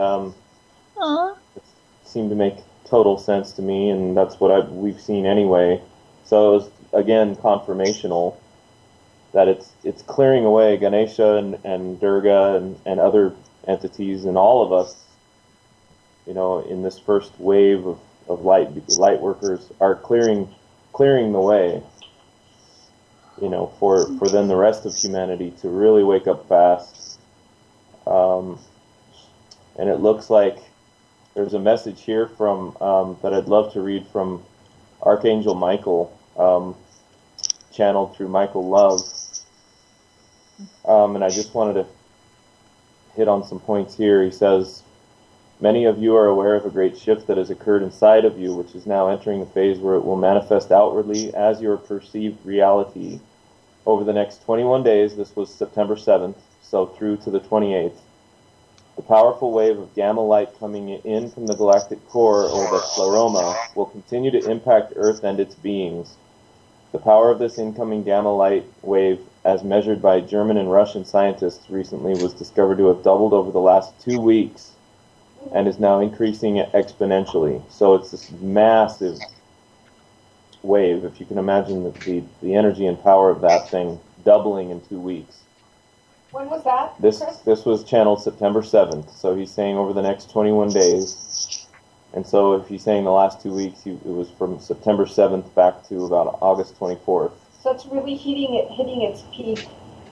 Speaker 2: it seemed to make total sense to me, and that's what we've seen anyway. So it was again confirmational that it's clearing away Ganesha and Durga and other entities, and all of us, in this first wave of light workers are clearing the way, for then the rest of humanity to really wake up fast. And it looks like there's a message here from that I'd love to read from Archangel Michael, channeled through Michael Love. And I just wanted to hit on some points here. He says, many of you are aware of a great shift that has occurred inside of you, which is now entering the phase where it will manifest outwardly as your perceived reality. Over the next 21 days, this was September 7th, so through to the 28th, the powerful wave of gamma light coming in from the galactic core, or the pleroma, will continue to impact Earth and its beings. The power of this incoming gamma light wave, as measured by German and Russian scientists recently, was discovered to have doubled over the last 2 weeks and is now increasing exponentially. So it's this massive wave, if you can imagine the energy and power of that thing doubling in 2 weeks.
Speaker 3: When was that?
Speaker 2: This was channeled September 7th, so he's saying over the next 21 days. And so if he's saying the last 2 weeks, it was from September 7th back to about August 24th.
Speaker 3: So it's really hitting its peak,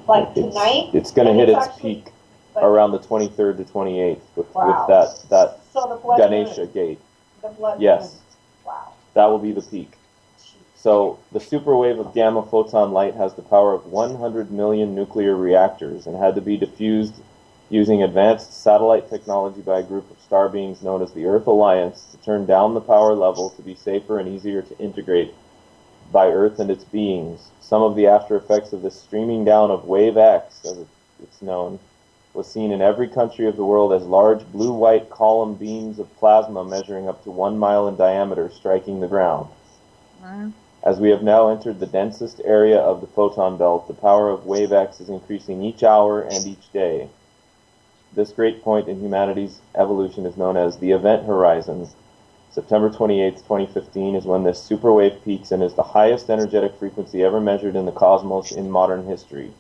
Speaker 3: like tonight?
Speaker 2: It's going to hit its peak around the 23rd to 28th with that
Speaker 3: so
Speaker 2: Ganesha gate.
Speaker 3: The blood
Speaker 2: yes.
Speaker 3: moon. Wow.
Speaker 2: That will be the peak. So the super wave of gamma photon light has the power of 100 million nuclear reactors and had to be diffused using advanced satellite technology by a group of star beings known as the Earth Alliance to turn down the power level to be safer and easier to integrate by Earth and its beings. Some of the after effects of this streaming down of Wave X, as it's known, was seen in every country of the world as large blue-white column beams of plasma measuring up to 1 mile in diameter striking the ground. As we have now entered the densest area of the photon belt, the power of Wave X is increasing each hour and each day. This great point in humanity's evolution is known as the event horizon. September 28, 2015 is when this superwave peaks and is the highest energetic frequency ever measured in the cosmos in modern history.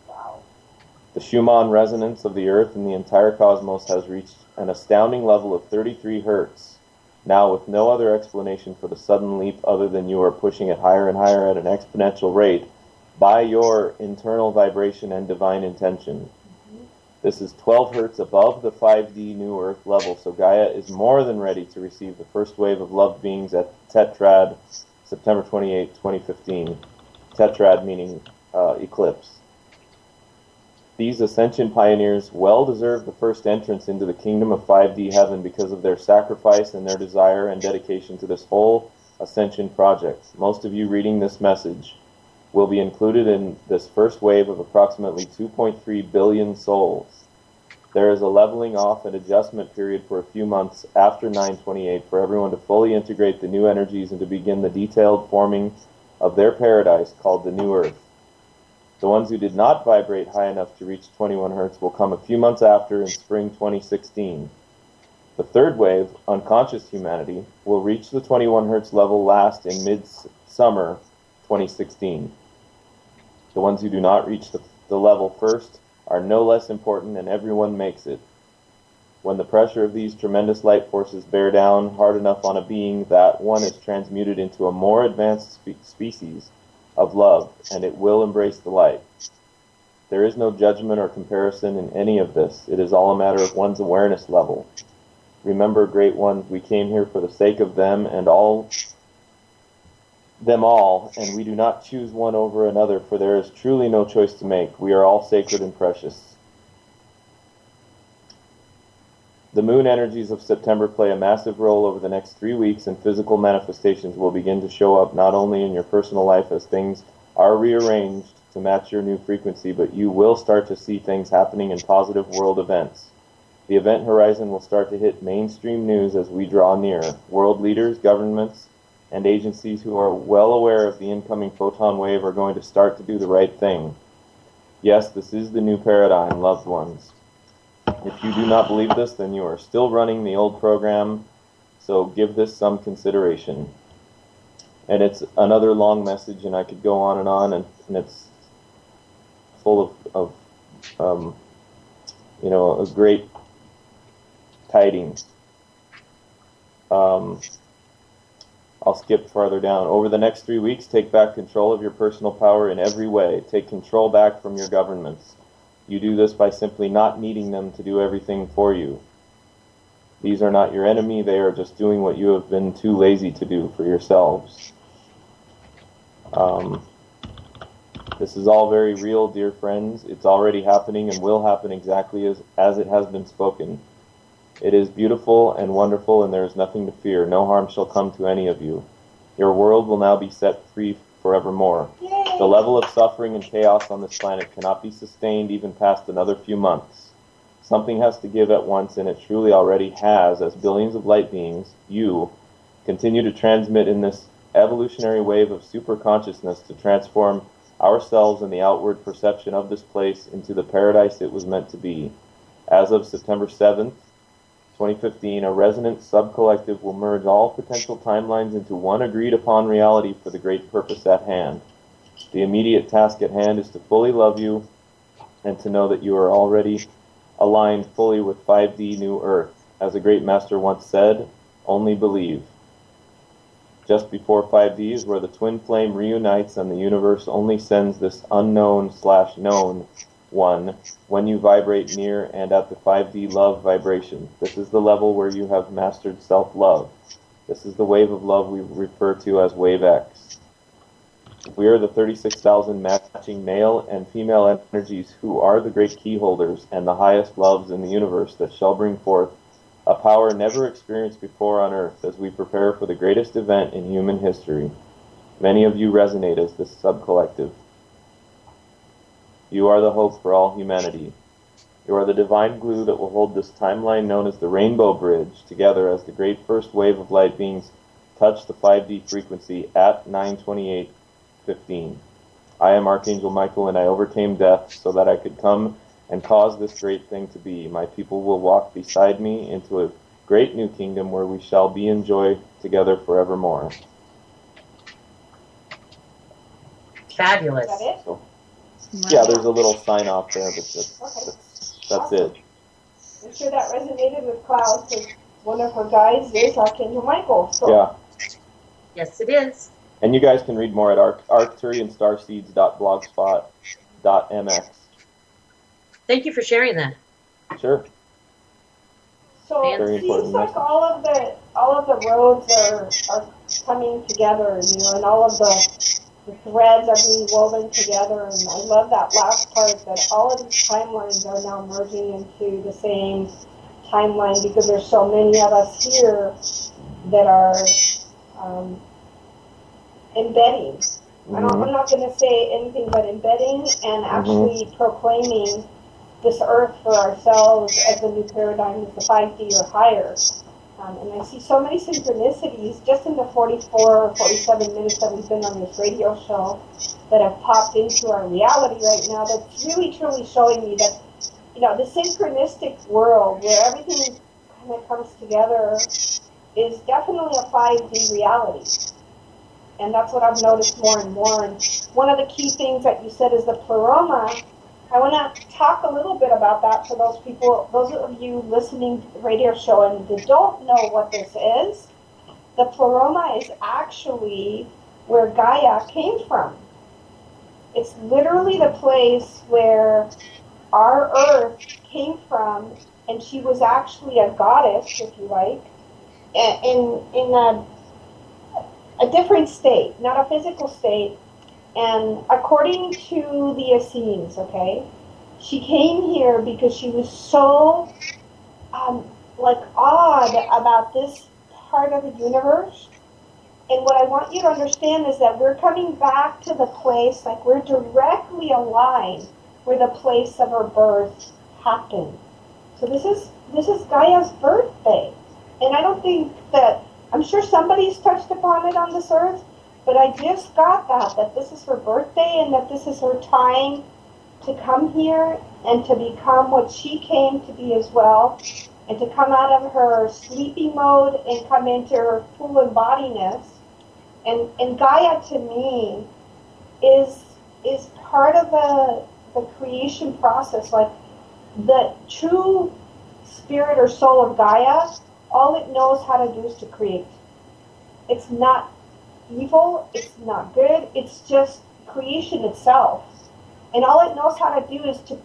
Speaker 2: The Schumann resonance of the Earth and the entire cosmos has reached an astounding level of 33 Hertz. Now, with no other explanation for the sudden leap other than you are pushing it higher and higher at an exponential rate by your internal vibration and divine intention. This is 12 Hertz above the 5D New Earth level, so Gaia is more than ready to receive the first wave of loved beings at Tetrad, September 28, 2015. Tetrad meaning eclipse. These ascension pioneers well deserve the first entrance into the kingdom of 5D heaven because of their sacrifice and their desire and dedication to this whole ascension project. Most of you reading this message will be included in this first wave of approximately 2.3 billion souls. There is a leveling off and adjustment period for a few months after 9/28 for everyone to fully integrate the new energies and to begin the detailed forming of their paradise called the New Earth. The ones who did not vibrate high enough to reach 21 Hertz will come a few months after in spring 2016. The third wave, unconscious humanity, will reach the 21 Hertz level last in mid-summer 2016. The ones who do not reach the level first are no less important, and everyone makes it. When the pressure of these tremendous light forces bear down hard enough on a being, that one is transmuted into a more advanced species of love, and it will embrace the light. There is no judgment or comparison in any of this. It is all a matter of one's awareness level. Remember, great ones, we came here for the sake of them and them all, and we do not choose one over another, for there is truly no choice to make. We are all sacred and precious. The moon energies of September play a massive role over the next 3 weeks, and physical manifestations will begin to show up not only in your personal life as things are rearranged to match your new frequency, but you will start to see things happening in positive world events. The event horizon will start to hit mainstream news as we draw near. World leaders, governments, and agencies who are well aware of the incoming photon wave are going to start to do the right thing. Yes, this is the new paradigm, loved ones. If you do not believe this, then you are still running the old program, so give this some consideration. And it's another long message, and I could go on, and it's full of a great tidings. I'll skip farther down. Over the next 3 weeks, take back control of your personal power in every way. Take control back from your governments. You do this by simply not needing them to do everything for you. These are not your enemy, they are just doing what you have been too lazy to do for yourselves. This is all very real, dear friends. It's already happening and will happen exactly as it has been spoken. It is beautiful and wonderful, and there is nothing to fear. No harm shall come to any of you. Your world will now be set free forevermore.
Speaker 3: Yay.
Speaker 2: The level of suffering and chaos on this planet cannot be sustained even past another few months. Something has to give at once, and it truly already has, as billions of light beings, you, continue to transmit in this evolutionary wave of super consciousness to transform ourselves and the outward perception of this place into the paradise it was meant to be. As of September 7th, 2015, a resonant sub-collective will merge all potential timelines into one agreed-upon reality for the great purpose at hand. The immediate task at hand is to fully love you and to know that you are already aligned fully with 5D New Earth. As a great master once said, only believe. Just before 5D is where the twin flame reunites and the universe only sends this unknown/known one when you vibrate near and at the 5D love vibration. This is the level where you have mastered self-love. This is the wave of love we refer to as Wave X. We are the 36,000 matching male and female energies who are the great key holders and the highest loves in the universe that shall bring forth a power never experienced before on Earth as we prepare for the greatest event in human history. Many of you resonate as this sub-collective. You are the hope for all humanity. You are the divine glue that will hold this timeline known as the Rainbow Bridge together as the great first wave of light beings touch the 5D frequency at 928:15. I am Archangel Michael, and I overcame death so that I could come and cause this great thing to be. My people will walk beside me into a great new kingdom where we shall be in joy together forevermore.
Speaker 4: Fabulous.
Speaker 3: Is that it?
Speaker 2: So, yeah, there's a little sign off there, but that's it.
Speaker 3: I'm sure that resonated with Cloud, because one of her guides is Archangel Michael. So.
Speaker 2: Yeah.
Speaker 4: Yes, it is.
Speaker 2: And you guys can read more at arcturianstarseeds.blogspot.mx.
Speaker 4: Thank you for sharing that.
Speaker 2: Sure.
Speaker 3: So
Speaker 2: Very
Speaker 3: it seems
Speaker 2: important
Speaker 3: like
Speaker 2: message.
Speaker 3: all of the roads are coming together, and all of the threads are being woven together. And I love that last part, that all of these timelines are now merging into the same timeline, because there's so many of us here that are embedding. I'm not going to say anything but embedding and actually proclaiming this Earth for ourselves as the new paradigm, as the 5D or higher. And I see so many synchronicities just in the 44 or 47 minutes that we've been on this radio show that have popped into our reality right now, that's really truly showing me that, the synchronistic world where everything kind of comes together is definitely a 5D reality. And that's what I've noticed more and more. And one of the key things that you said is the pleroma. I want to talk a little bit about that for those people, those of you listening to the radio show and that don't know what this is. The pleroma is actually where Gaia came from. It's literally the place where our Earth came from, and she was actually a goddess, if you like, in a different state, not a physical state. And according to the Essenes, okay, she came here because she was so, awed about this part of the universe. And what I want you to understand is that we're coming back to the place, we're directly aligned where the place of her birth happened. So this is Gaia's birthday. And I don't think that, I'm sure somebody's touched upon it on this earth, but I just got that this is her birthday and that this is her time to come here and to become what she came to be as well, and to come out of her sleeping mode and come into her full embodiness. And Gaia, to me, is part of the creation process. The true spirit or soul of Gaia, all it knows how to do is to create. It's not evil, it's not good, it's just creation itself. And all it knows how to do is to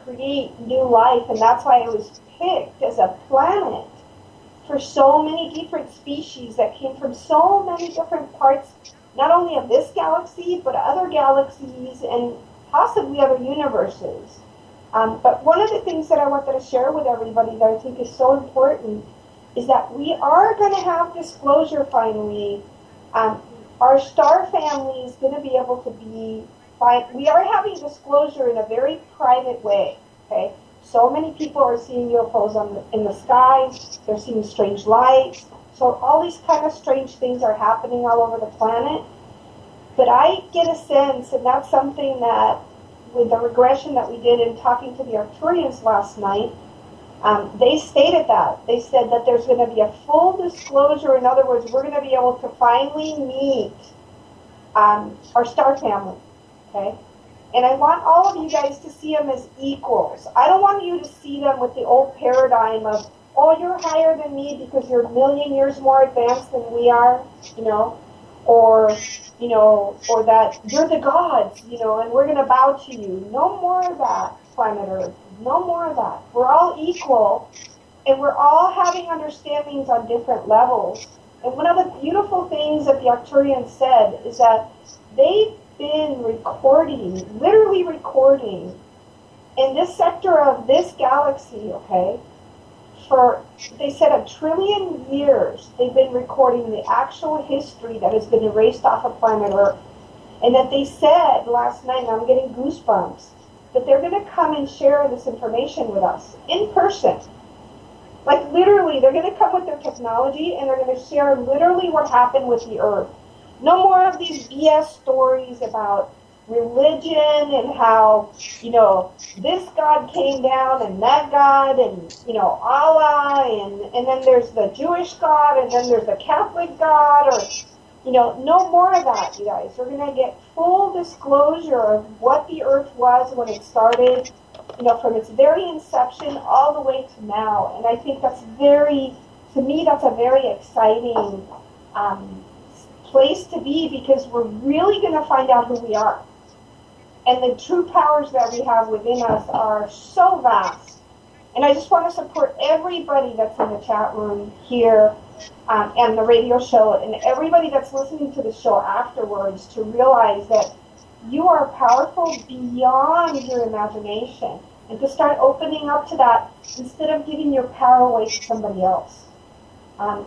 Speaker 3: create new life, and that's why it was picked as a planet for so many different species that came from so many different parts, not only of this galaxy, but other galaxies and possibly other universes. But one of the things that I wanted to share with everybody that I think is so important is that we are going to have disclosure finally. Our star family is going to be able to be, we are having disclosure in a very private way, okay? So many people are seeing UFOs in the sky, they're seeing strange lights, so all these kind of strange things are happening all over the planet. But I get a sense, and that's something that, with the regression that we did in talking to the Arcturians last night, they stated that. They said that there's going to be a full disclosure. In other words, we're going to be able to finally meet our star family, okay? And I want all of you guys to see them as equals. I don't want you to see them with the old paradigm of, oh, you're higher than me because you're a million years more advanced than we are, or that you're the gods, and we're going to bow to you. No more of that, planet Earth. No more of that. We're all equal, and we're all having understandings on different levels. And one of the beautiful things that the Arcturians said is that they've been recording, literally recording, in this sector of this galaxy, okay, for, they said, 1 trillion years they've been recording the actual history that has been erased off of planet Earth. And that they said last night, and I'm getting goosebumps, that they're going to come and share this information with us in person. Like literally, they're going to come with their technology and they're going to share literally what happened with the Earth. No more of these BS stories about religion and how, this God came down and that God and, Allah and then there's the Jewish God and then there's the Catholic God or, no more of that, you guys. We're going to get full disclosure of what the Earth was when it started, from its very inception all the way to now. And I think that's to me, that's a very exciting place to be because we're really going to find out who we are. And the true powers that we have within us are so vast. And I just want to support everybody that's in the chat room here and the radio show and everybody that's listening to the show afterwards to realize that you are powerful beyond your imagination and to start opening up to that instead of giving your power away to somebody else.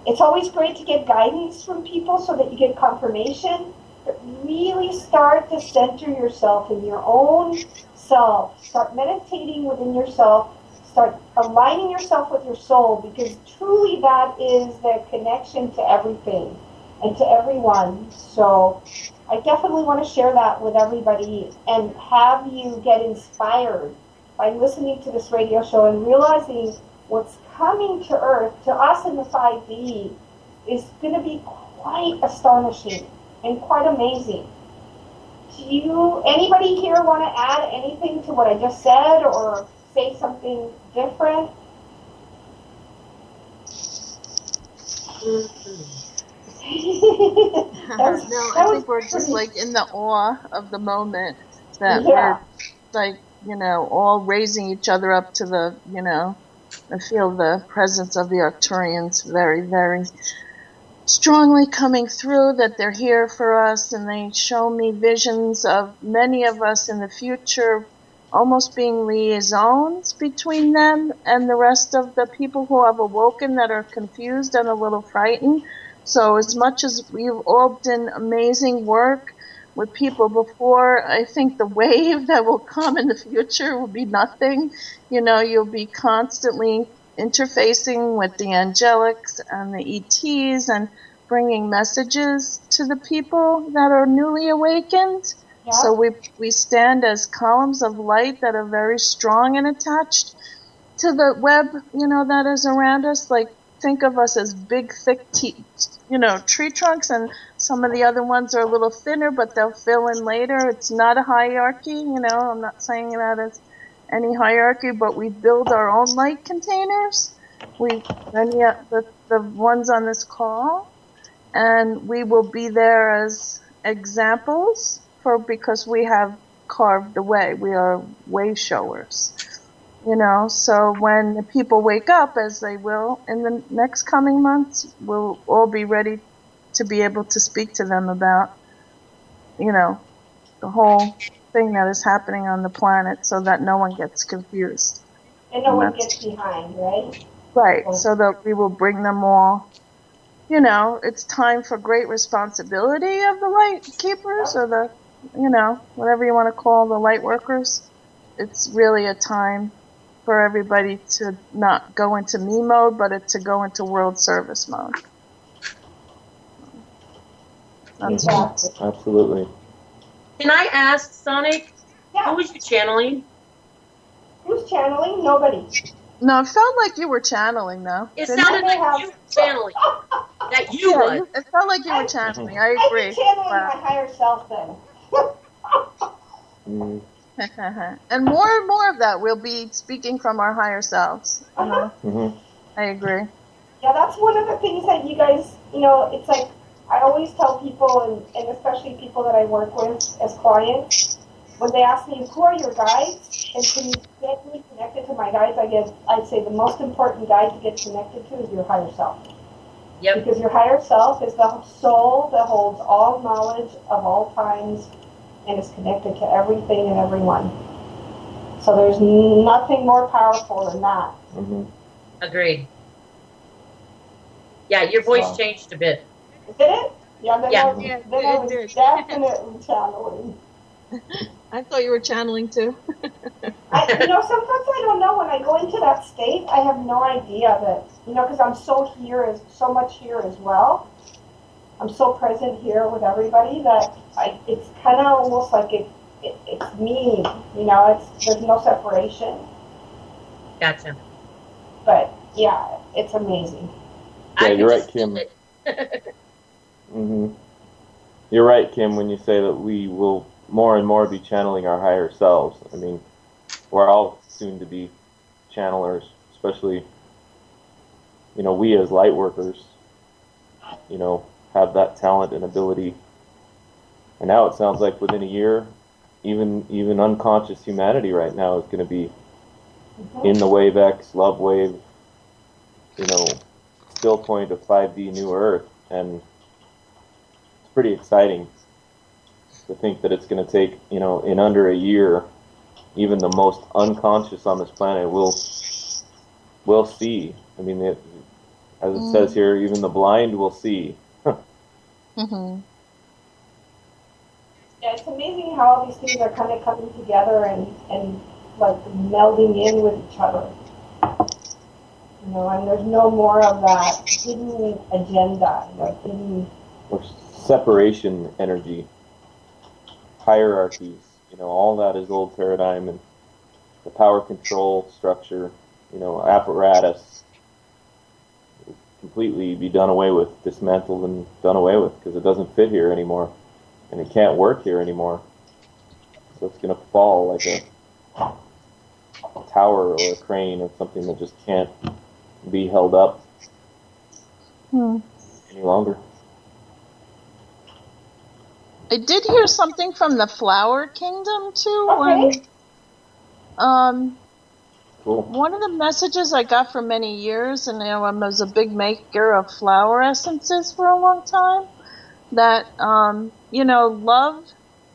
Speaker 3: It's always great to get guidance from people so that you get confirmation, but really start to center yourself in your own self. Start meditating within yourself. Start aligning yourself with your soul because truly that is the connection to everything and to everyone. So I definitely want to share that with everybody and have you get inspired by listening to this radio show and realizing what's coming to Earth, to us in the 5D, is going to be quite astonishing and quite amazing. Anybody here want to add anything to what I just said or say something different?
Speaker 5: I think we're just like in the awe of the moment that we're like, all raising each other up to the, I feel the presence of the Arcturians very, very strongly coming through, that they're here for us, and they show me visions of many of us in the future almost being liaisons between them and the rest of the people who have awoken that are confused and a little frightened. So as much as we've all done amazing work with people before, I think the wave that will come in the future will be nothing. You'll be constantly interfacing with the angelics and the ETs and bringing messages to the people that are newly awakened. Yeah. So we stand as columns of light that are very strong and attached to the web, that is around us. Like, think of us as big, thick, tree trunks, and some of the other ones are a little thinner, but they'll fill in later. It's not a hierarchy, I'm not saying that as any hierarchy, but we build our own light containers. The ones on this call, and we will be there as examples because we have carved the way. We are way showers. You know, so when the people wake up, as they will in the next coming months, we'll all be ready to be able to speak to them about, you know, the whole thing that is happening on the planet, so that no one gets confused.
Speaker 3: And no one gets behind, right?
Speaker 5: Right, so that we will bring them all. You know, it's time for great responsibility of the light keepers, or the, you know, whatever you want to call the light workers. It's really a time for everybody to not go into me mode, but to go into world service mode.
Speaker 2: Absolutely.
Speaker 4: Can I ask, Sonic,
Speaker 3: Yeah.
Speaker 4: who was you channeling?
Speaker 3: Who's channeling? Nobody.
Speaker 5: No, it felt like you were channeling, though.
Speaker 4: It
Speaker 5: Didn't
Speaker 4: sounded
Speaker 5: it?
Speaker 4: like you were channeling. That you
Speaker 5: Yeah,
Speaker 4: was.
Speaker 5: it felt like you were channeling. I
Speaker 3: I've
Speaker 5: agree.
Speaker 3: been channeling
Speaker 5: Wow.
Speaker 3: my higher self then.
Speaker 2: Mm.
Speaker 5: And more of that. We'll be speaking from our higher selves. You know?
Speaker 2: Mm-hmm.
Speaker 5: I agree.
Speaker 3: Yeah, that's one of the things that you guys, you know, it's like, I always tell people, and especially people that I work with as clients, when they ask me, who are your guides, and can you get me connected to my guides, I'd say the most important guide to get connected to is your higher self.
Speaker 4: Yep.
Speaker 3: Because your higher self is the soul that holds all knowledge of all times and is connected to everything and everyone. So there's nothing more powerful than that.
Speaker 2: Mm-hmm.
Speaker 4: Agreed. Yeah, your voice
Speaker 2: Wow.
Speaker 4: changed a bit.
Speaker 3: Did it? Yeah, then
Speaker 4: Yeah.
Speaker 3: I was,
Speaker 5: Yeah,
Speaker 3: then I
Speaker 5: it
Speaker 3: was
Speaker 5: did.
Speaker 3: definitely channeling.
Speaker 5: I thought you were channeling too.
Speaker 3: You know, sometimes I don't know. When I go into that state, I have no idea that, you know, because I'm so much here as well. I'm so present here with everybody that it's kind of almost like it's me. You know, there's no separation.
Speaker 4: Gotcha.
Speaker 3: But yeah, it's amazing.
Speaker 2: Yeah,
Speaker 4: I
Speaker 2: you're
Speaker 4: could
Speaker 2: right, Kim.
Speaker 4: just feel it.
Speaker 2: Mm-hmm. You're right, Kim, when you say that we will more and more be channeling our higher selves. I mean, we're all soon to be channelers, especially, you know, we as light workers, you know, have that talent and ability. And now it sounds like within a year, even unconscious humanity right now is going to be in the Wave X, Love Wave, you know, still point of 5D New Earth. And it's pretty exciting to think that it's going to take, you know, in under a year, even the most unconscious on this planet will see. I mean, as it says here, even the blind will see.
Speaker 5: Mm-hmm.
Speaker 3: Yeah, it's amazing how all these things are kind of coming together and like melding in with each other. You know, and there's no more of that hidden agenda, like hidden.
Speaker 2: Or separation energy, hierarchies, you know, all that is old paradigm, and the power control structure, you know, apparatus will completely be done away with, dismantled and done away with, because it doesn't fit here anymore, and it can't work here anymore. So it's going to fall like a tower or a crane or something that just can't be held up any longer.
Speaker 5: I did hear something from the Flower Kingdom too.
Speaker 3: Okay.
Speaker 2: Cool.
Speaker 5: One of the messages I got for many years, and you know, I was a big maker of flower essences for a long time, that you know, love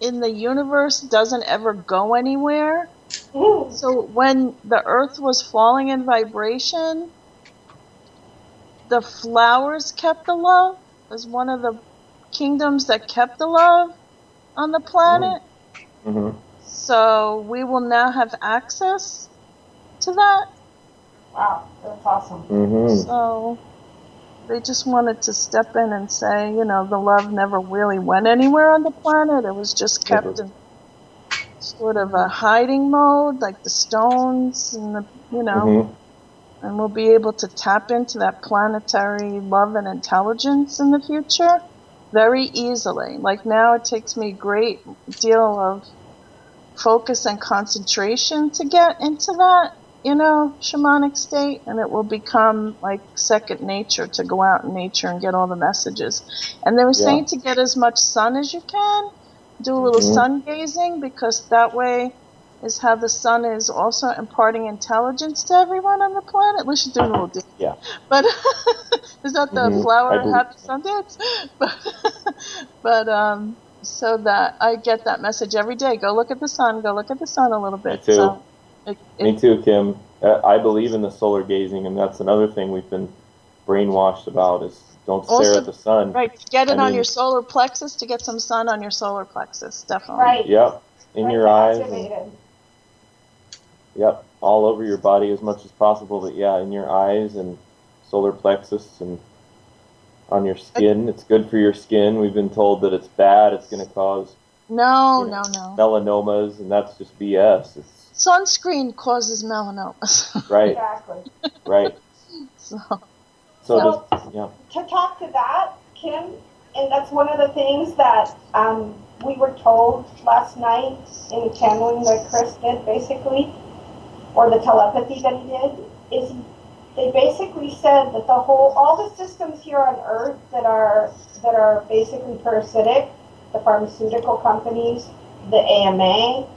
Speaker 5: in the universe doesn't ever go anywhere. So when the earth was falling in vibration, the flowers kept the love. It was one of the kingdoms that kept the love on the planet.
Speaker 2: Mm-hmm.
Speaker 5: So we will now have access to that.
Speaker 3: Wow, that's awesome.
Speaker 2: Mm-hmm.
Speaker 5: So they just wanted to step in and say, you know, the love never really went anywhere on the planet. It was just kept in sort of a hiding mode, like the stones and the, you know, and we'll be able to tap into that planetary love and intelligence in the future very easily. Like now it takes me a great deal of focus and concentration to get into that, you know, shamanic state, and it will become like second nature to go out in nature and get all the messages. And they were saying to get as much sun as you can, do a little sun gazing, because that way is how the sun is also imparting intelligence to everyone on the planet. At least she's doing a little different.
Speaker 2: Yeah.
Speaker 5: But is that the flower happy sun dance? But so that I get that message every day. Go look at the sun. Go look at the sun a little bit.
Speaker 2: Me too.
Speaker 5: So
Speaker 2: Me too, Kim. I believe in the solar gazing, and that's another thing we've been brainwashed about is don't stare
Speaker 5: also,
Speaker 2: at the sun.
Speaker 5: Right. Get it on your solar plexus to get some sun on your solar plexus. Definitely.
Speaker 3: Right.
Speaker 2: Yep. In your eyes.
Speaker 3: Activated.
Speaker 2: Yep. All over your body as much as possible, but yeah, in your eyes and solar plexus and on your skin. It's good for your skin. We've been told that it's bad. It's going to cause
Speaker 5: no.
Speaker 2: melanomas, and that's just BS.
Speaker 5: Sunscreen causes melanomas.
Speaker 2: Right.
Speaker 3: Exactly.
Speaker 2: Right. So yeah.
Speaker 3: To talk to that, Kim, and that's one of the things that we were told last night in the channeling that Chris did, basically, or the telepathy that he did, is they basically said that all the systems here on Earth that are basically parasitic, the pharmaceutical companies, the AMA,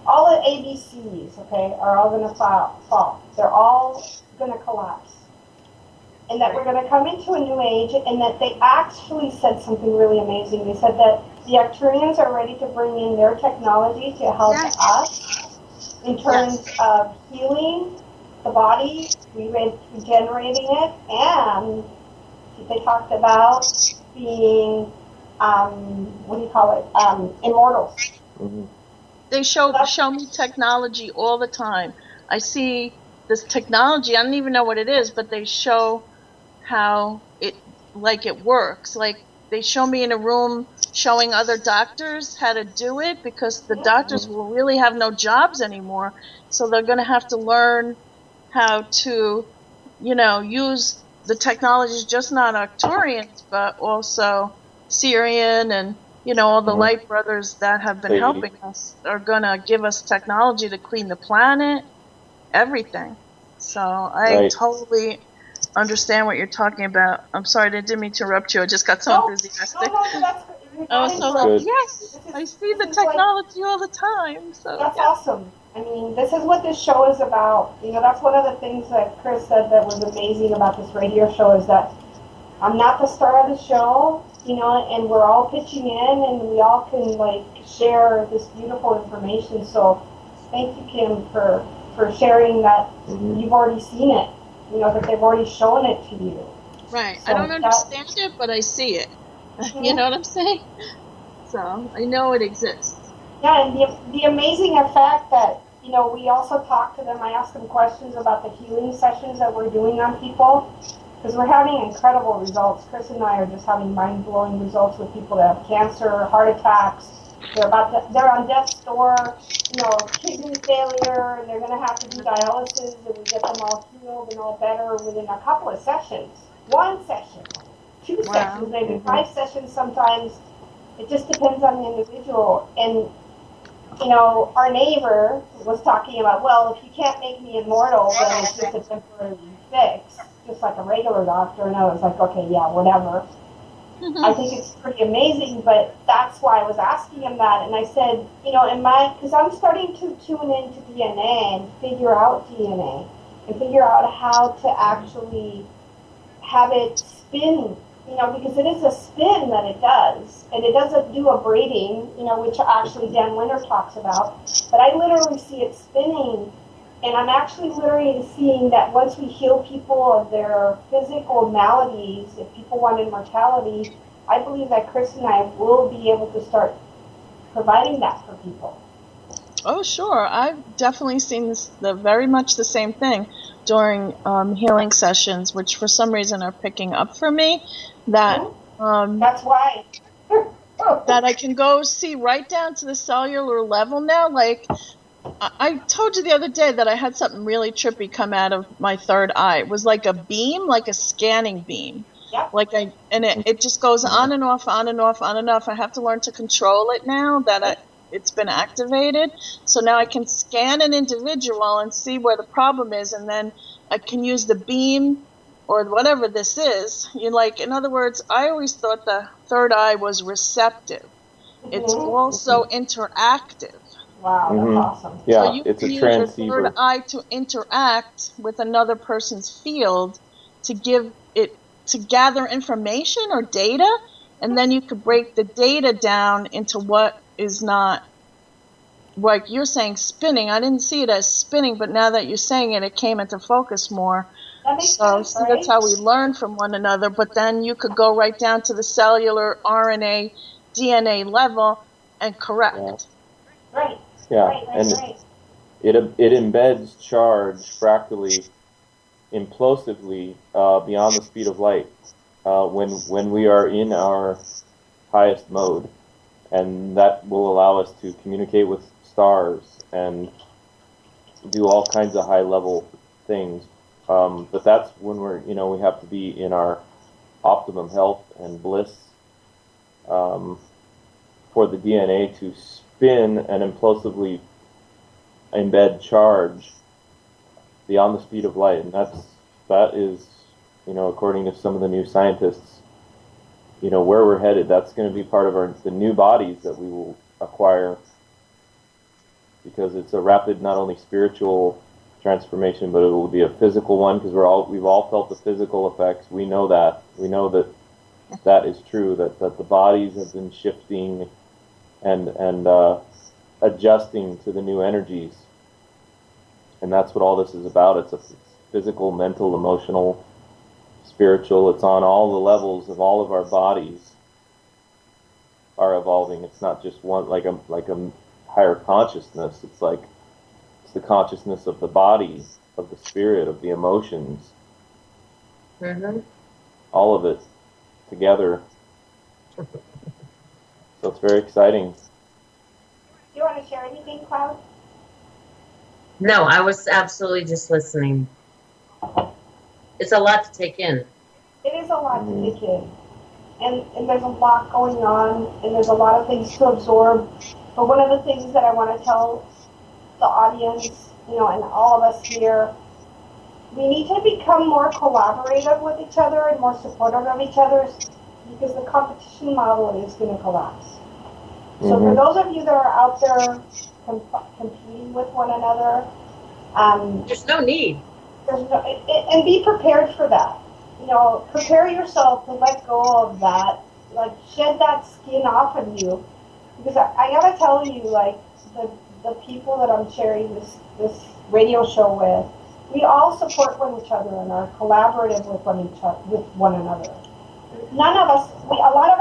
Speaker 3: all the ABCs, okay, are all going to fall. They're all going to collapse. And that we're going to come into a new age, and that they actually said something really amazing. They said that the Arcturians are ready to bring in their technology to help us in terms of healing the body, regenerating it, and they talked about being, immortals.
Speaker 2: Mm-hmm.
Speaker 5: They show me technology all the time. I see this technology, I don't even know what it is, but they show how it works. Like, they show me in a room showing other doctors how to do it, because the doctors will really have no jobs anymore. So they're going to have to learn how to, use the technologies, just not Arcturians, but also Syrian and, all the light brothers that have been helping us are going to give us technology to clean the planet, everything. So I totally understand what you're talking about. I'm sorry, I didn't mean to interrupt you. I just got so enthusiastic. I was so like, yes, I see the technology all the time. So
Speaker 3: that's awesome. I mean, this is what this show is about. That's one of the things that Chris said that was amazing about this radio show, is that I'm not the star of the show, and we're all pitching in, and we all can share this beautiful information. So thank you, Kim, for sharing that. You've already seen it, that they've already shown it to you.
Speaker 5: Right. So I don't understand it, but I see it. You know what I'm saying? So I know it exists.
Speaker 3: Yeah, and the amazing effect that, we also talk to them. I ask them questions about the healing sessions that we're doing on people, because we're having incredible results. Chris and I are just having mind-blowing results with people that have cancer, heart attacks. They're on death's door, kidney failure, and they're going to have to do dialysis, and we get them all healed and all better within a couple of sessions. 1 session, 2 sessions, maybe 5 sessions sometimes. It just depends on the individual. And, our neighbor was talking about, well, if you can't make me immortal, then it's just a temporary fix, just like a regular doctor. And I was like, okay, yeah, whatever. I think it's pretty amazing, but that's why I was asking him that. And I said, because I'm starting to tune into DNA and figure out DNA and figure out how to actually have it spin, because it is a spin that it does. And it doesn't do a braiding, which actually Dan Winter talks about. But I literally see it spinning. And I'm actually literally seeing that once we heal people of their physical maladies, if people want immortality, I believe that Chris and I will be able to start providing that for people.
Speaker 5: Oh, sure. I've definitely seen very much the same thing during healing sessions, which for some reason are picking up for me. That's
Speaker 3: why.
Speaker 5: That I can go see right down to the cellular level now. Like, I told you the other day that I had something really trippy come out of my third eye. It was like a beam, like a scanning beam.
Speaker 3: Yep.
Speaker 5: It just goes on and off, on and off, on and off. I have to learn to control it now that it's been activated. So now I can scan an individual and see where the problem is, and then I can use the beam or whatever this is. In other words, I always thought the third eye was receptive. It's also interactive.
Speaker 3: Wow, that's
Speaker 2: Mhm.
Speaker 3: awesome.
Speaker 2: Yeah,
Speaker 5: So you
Speaker 2: it's
Speaker 5: can
Speaker 2: a
Speaker 5: use your
Speaker 2: transceiver.
Speaker 5: third eye to interact with another person's field to give it to gather information or data, and then you could break the data down into what is not, like you're saying, spinning. I didn't see it as spinning, but now that you're saying it, it came into focus more.
Speaker 3: That makes
Speaker 5: So
Speaker 3: sense,
Speaker 5: see,
Speaker 3: right?
Speaker 5: that's how we learn from one another. But then you could go right down to the cellular, RNA, DNA level and correct.
Speaker 2: Yeah.
Speaker 3: Right.
Speaker 2: Yeah,
Speaker 3: Right.
Speaker 2: and
Speaker 3: Right.
Speaker 2: it embeds charge fractally, implosively beyond the speed of light when we are in our highest mode, and that will allow us to communicate with stars and do all kinds of high level things. But that's when we have to be in our optimum health and bliss for the DNA to spin and implosively embed charge beyond the speed of light, and that is, according to some of the new scientists, where we're headed. That's going to be part of the new bodies that we will acquire, because it's a rapid, not only spiritual transformation, but it will be a physical one, because we've all felt the physical effects. We know that that is true, that the bodies have been shifting and adjusting to the new energies, and that's what all this is about. It's physical, mental, emotional, spiritual. It's on all the levels of all of our bodies are evolving. It's not just one, like a higher consciousness. It's the consciousness of the body, of the spirit, of the emotions, all of it together. So it's very exciting.
Speaker 3: Do you want to share anything, Cloud?
Speaker 4: No, I was absolutely just listening. It's a lot to take in.
Speaker 3: It is a lot to take in. And there's a lot going on, and there's a lot of things to absorb. But one of the things that I want to tell the audience, and all of us here, we need to become more collaborative with each other and more supportive of each other, because the competition model is going to collapse. So for those of you that are out there competing with one another,
Speaker 4: There's no need.
Speaker 3: And be prepared for that. Prepare yourself to let go of that, shed that skin off of you, because I gotta tell you, the people that I'm sharing this radio show with, we all support each other and are collaborative with one another. A lot of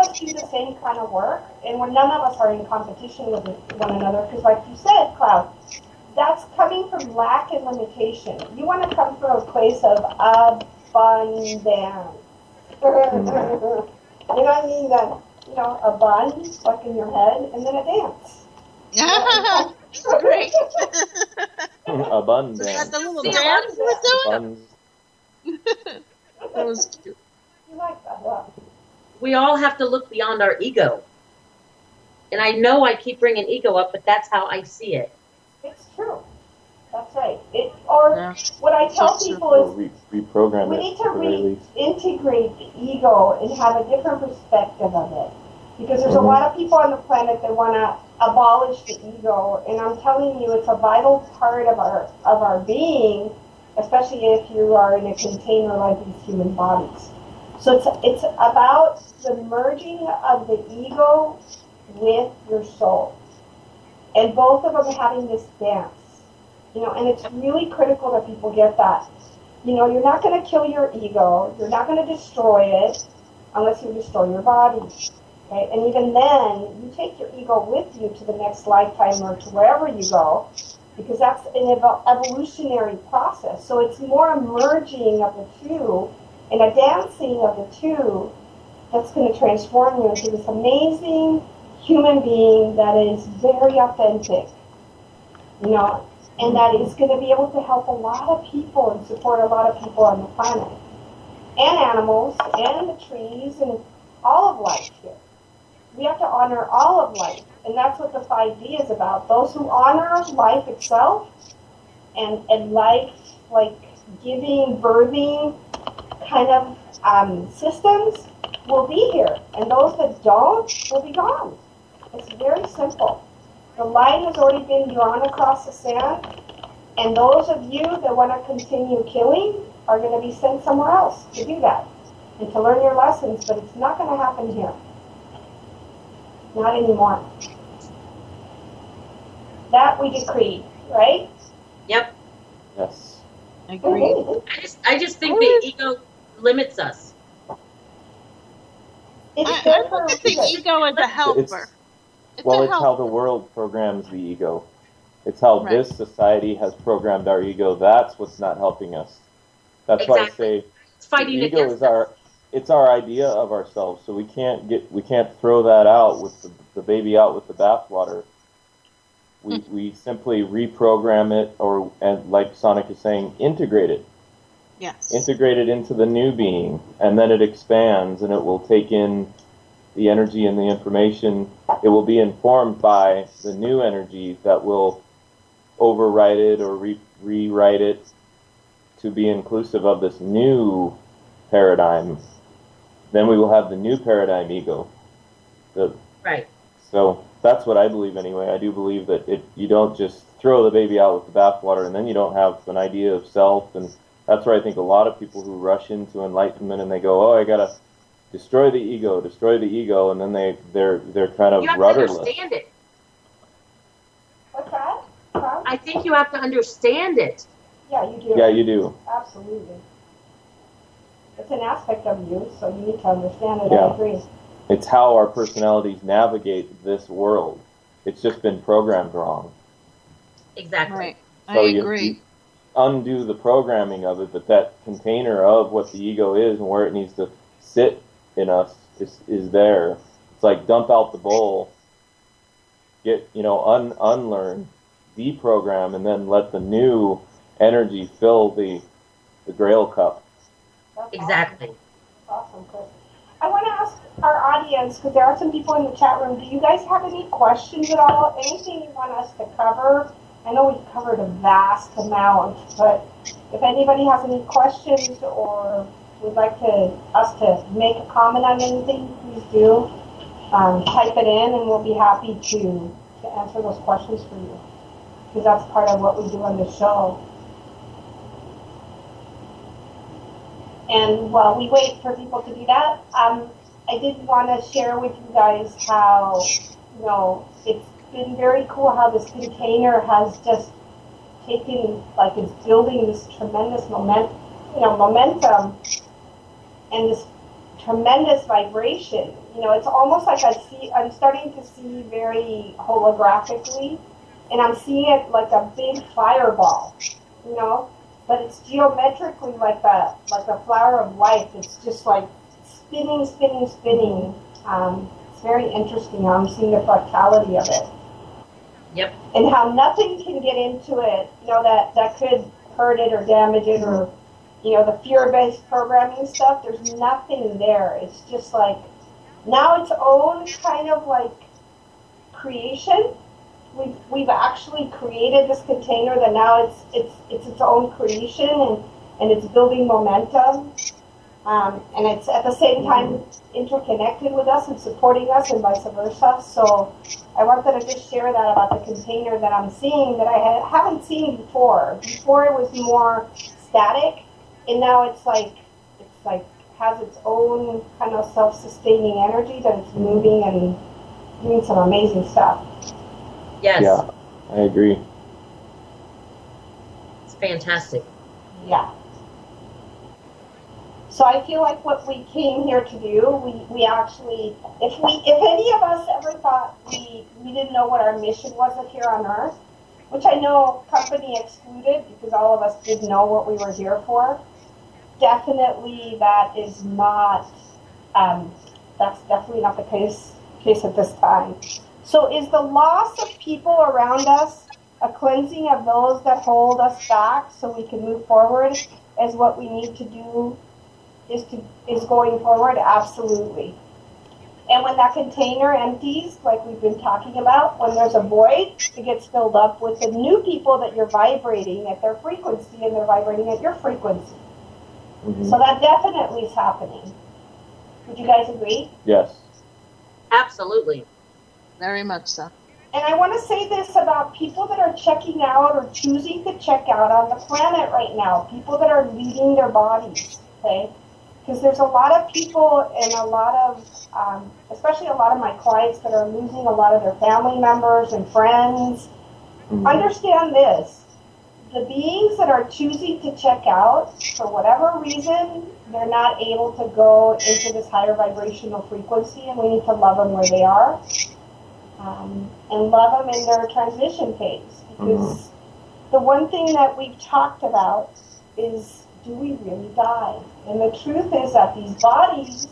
Speaker 3: us do the same kind of work, and none of us are in competition with one another, because like you said, Cloud, that's coming from lack and limitation. You want to come from a place of abundance. You know what I mean? That, a bun, like in your head, and then a dance.
Speaker 5: That's great.
Speaker 2: Abundance.
Speaker 5: That's the little
Speaker 4: See,
Speaker 5: dance you were doing?
Speaker 2: Buns.
Speaker 5: That was cute.
Speaker 3: You like that, huh?
Speaker 4: We all have to look beyond our ego. And I know I keep bringing ego up, but that's how I see it.
Speaker 3: It's true. That's right. What I tell people is,
Speaker 2: Reprogram
Speaker 3: we
Speaker 2: it,
Speaker 3: need
Speaker 2: at the very least.
Speaker 3: to reintegrate the ego and have a different perspective of it. Because there's a lot of people on the planet that want to abolish the ego, and I'm telling you, it's a vital part of our being, especially if you are in a container like these human bodies. So it's about the merging of the ego with your soul, and both of them having this dance. And it's really critical that people get that. You're not going to kill your ego. You're not going to destroy it unless you destroy your body. Okay? And even then, you take your ego with you to the next lifetime or to wherever you go, because that's an evolutionary process. So it's more a merging of the two and a dancing of the two that's going to transform you into this amazing human being that is very authentic, and that is going to be able to help a lot of people and support a lot of people on the planet, and animals, and the trees, and all of life here. We have to honor all of life, and that's what the 5D is about. Those who honor life itself and life, like giving, birthing kind of systems, will be here, and those that don't will be gone. It's very simple. The line has already been drawn across the sand, and those of you that want to continue killing are going to be sent somewhere else to do that and to learn your lessons, but it's not going to happen here. Not anymore. That we decree, right?
Speaker 4: Yep.
Speaker 2: Yes.
Speaker 5: Agreed.
Speaker 4: I just think the ego limits us.
Speaker 5: I look at the ego as a helper.
Speaker 2: It's how the world programs the ego. It's how this society has programmed our ego. That's what's not helping us. That's why I say
Speaker 4: it's fighting
Speaker 2: the ego
Speaker 4: against
Speaker 2: is it's our idea of ourselves. So we can't throw that out with the baby out with the bathwater. We simply reprogram it, and like Sonic is saying, integrate it.
Speaker 5: Yes.
Speaker 2: Integrate it into the new being, and then it expands, and it will take in the energy and the information. It will be informed by the new energy that will override it or rewrite it to be inclusive of this new paradigm. Then we will have the new paradigm ego.
Speaker 4: Right.
Speaker 2: So that's what I believe anyway. I do believe that you don't just throw the baby out with the bathwater and then you don't have an idea of self. And that's where I think a lot of people who rush into enlightenment and they go, oh, I got to destroy the ego, and then they're kind of rudderless.
Speaker 4: You have to understand it.
Speaker 3: What's that?
Speaker 4: I think you have to understand it.
Speaker 3: Yeah, you do.
Speaker 2: Yeah, you do.
Speaker 3: Absolutely. It's an aspect of you, so you need to understand it.
Speaker 2: Yeah.
Speaker 3: I agree.
Speaker 2: It's how our personalities navigate this world. It's just been programmed wrong.
Speaker 4: Exactly.
Speaker 5: Right.
Speaker 2: So
Speaker 5: I agree.
Speaker 2: You undo the programming of it, but that container of what the ego is and where it needs to sit in us is there. It's like dump out the bowl, get unlearn, deprogram, and then let the new energy fill the Grail cup.
Speaker 3: That's
Speaker 4: Exactly.
Speaker 3: Awesome, Chris. I want to ask our audience, because there are some people in the chat room, do you guys have any questions at all? Anything you want us to cover? I know we've covered a vast amount, but if anybody has any questions or would like us to make a comment on anything, please do. Type it in and we'll be happy to answer those questions for you, because that's part of what we do on the show. And while we wait for people to do that, I did want to share with you guys how, it's been very cool how this container has just taken, it's building this tremendous momentum and this tremendous vibration. It's almost like I'm starting to see very holographically, and I'm seeing it like a big fireball, but it's geometrically like a flower of life. It's just like spinning. It's very interesting. I'm seeing the fractality of it.
Speaker 4: Yep.
Speaker 3: And how nothing can get into it, that could hurt it or damage it, or the fear-based programming stuff. There's nothing there. It's just like now its own kind of like creation. We've actually created this container that now it's its own creation, and it's building momentum, and it's at the same time interconnected with us and supporting us, and vice versa. So I wanted to just share that about the container that I'm seeing that I haven't seen before. Before it was more static, and now it's like has its own kind of self-sustaining energy that it's moving and doing some amazing stuff.
Speaker 4: Yes.
Speaker 2: Yeah, I agree.
Speaker 4: It's fantastic.
Speaker 3: Yeah. So I feel like what we came here to do, we actually, if any of us ever thought we didn't know what our mission was here on Earth, which I know company excluded because all of us didn't know what we were here for, definitely that is not, that's definitely not the case at this time. So is the loss of people around us a cleansing of those that hold us back so we can move forward as what we need to do is going forward? Absolutely. And when that container empties, like we've been talking about, when there's a void, it gets filled up with the new people that you're vibrating at their frequency, and they're vibrating at your frequency. Mm-hmm. So that definitely is happening. Would you guys agree?
Speaker 2: Yes.
Speaker 4: Absolutely.
Speaker 5: Very much so.
Speaker 3: And I want to say this about people that are checking out or choosing to check out on the planet right now, people that are leaving their bodies, okay? Because there's a lot of people and a lot of, especially a lot of my clients that are losing a lot of their family members and friends. Mm-hmm. Understand this. The beings that are choosing to check out, for whatever reason, they're not able to go into this higher vibrational frequency, and we need to love them where they are. And love them in their transition phase. Because the one thing that we've talked about is, do we really die? And the truth is that these bodies,